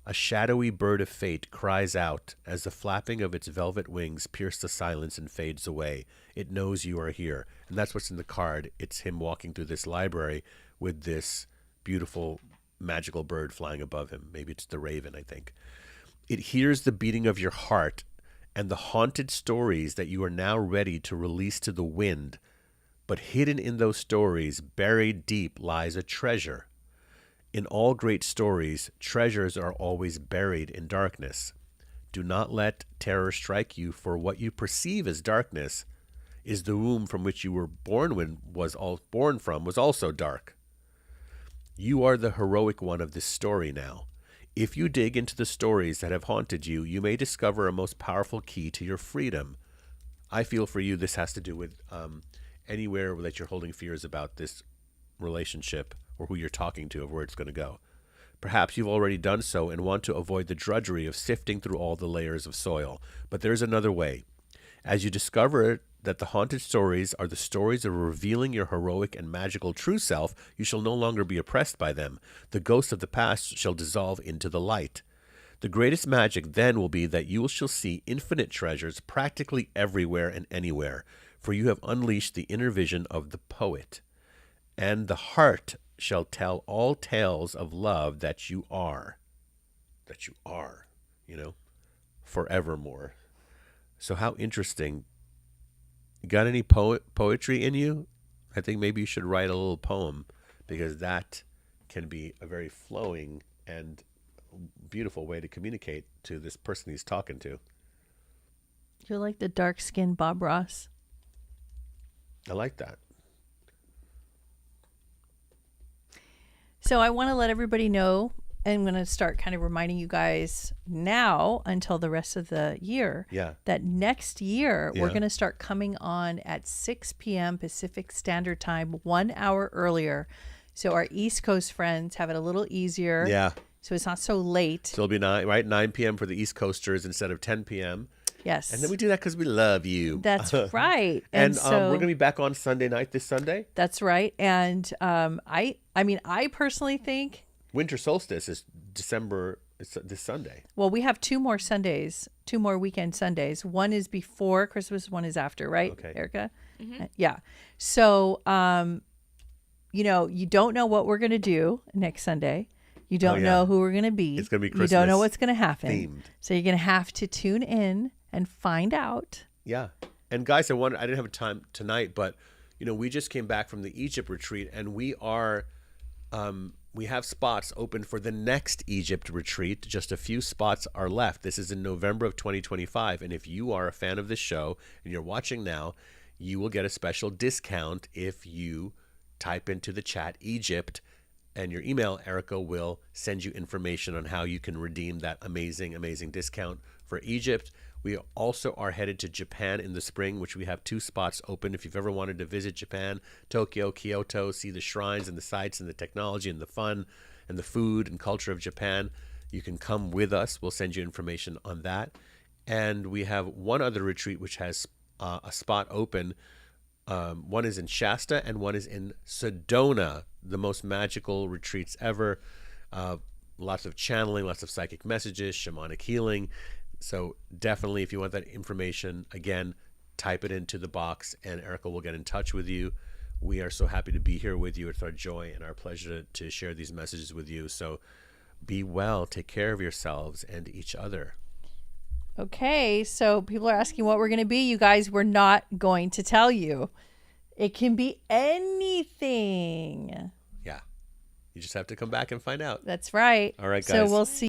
A shadowy bird of fate cries out as the flapping of its velvet wings pierce the silence and fades away. It knows you are here. And that's what's in the card. It's him walking through this library with this beautiful magical bird flying above him. Maybe it's the raven, I think. It hears the beating of your heart and the haunted stories that you are now ready to release to the wind. But hidden in those stories, buried deep, lies a treasure. In all great stories, treasures are always buried in darkness. Do not let terror strike you, for what you perceive as darkness is the womb from which you were born was also dark. You are the heroic one of this story now. If you dig into the stories that have haunted you, you may discover a most powerful key to your freedom. I feel for you this has to do with anywhere that you're holding fears about this relationship or who you're talking to, or where it's going to go. Perhaps you've already done so and want to avoid the drudgery of sifting through all the layers of soil. But there's another way. As you discover that the haunted stories are the stories of revealing your heroic and magical true self, you shall no longer be oppressed by them. The ghosts of the past shall dissolve into the light. The greatest magic then will be that you shall see infinite treasures practically everywhere and anywhere, for you have unleashed the inner vision of the poet. And the heart shall tell all tales of love that you are, forevermore. So how interesting. You got any poetry in you? I think maybe you should write a little poem, because that can be a very flowing and beautiful way to communicate to this person he's talking to. You're like the dark-skinned Bob Ross. I like that. So I want to let everybody know, and I'm going to start kind of reminding you guys now until the rest of the year, that next year we're going to start coming on at 6 p.m. Pacific Standard Time, 1 hour earlier. So our East Coast friends have it a little easier. Yeah. So it's not so late. So it'll be 9 p.m. for the East Coasters instead of 10 p.m. Yes. And then we do that because we love you. That's right. And so, we're going to be back on Sunday night this Sunday. That's right. And I personally think winter solstice is December. It's this Sunday. Well, we have 2 more Sundays, 2 more weekend Sundays. One is before Christmas, one is after, right, okay. Erica? Mm-hmm. Yeah. So, you don't know what we're going to do next Sunday. You don't know who we're going to be. It's going to be Christmas. You don't know what's going to happen. Themed. So you're going to have to tune in and find out. Yeah. And guys, I didn't have time tonight, but we just came back from the Egypt retreat, and we are we have spots open for the next Egypt retreat. Just a few spots are left. This is in November of 2025, and if you are a fan of this show and you're watching now, you will get a special discount if you type into the chat Egypt and your email. Erica will send you information on how you can redeem that amazing, amazing discount for Egypt. We also are headed to Japan in the spring, which we have 2 spots open. If you've ever wanted to visit Japan, Tokyo, Kyoto, see the shrines and the sites and the technology and the fun and the food and culture of Japan, you can come with us. We'll send you information on that. And we have one other retreat which has a spot open. One is in Shasta and one is in Sedona, the most magical retreats ever. Lots of channeling, lots of psychic messages, shamanic healing. So definitely, if you want that information, again, type it into the box and Erica will get in touch with you. We are so happy to be here with you. It's our joy and our pleasure to share these messages with you. So be well, take care of yourselves and each other. Okay, so people are asking what we're going to be. You guys, we're not going to tell you. It can be anything. Yeah. You just have to come back and find out. That's right. All right, guys. So we'll see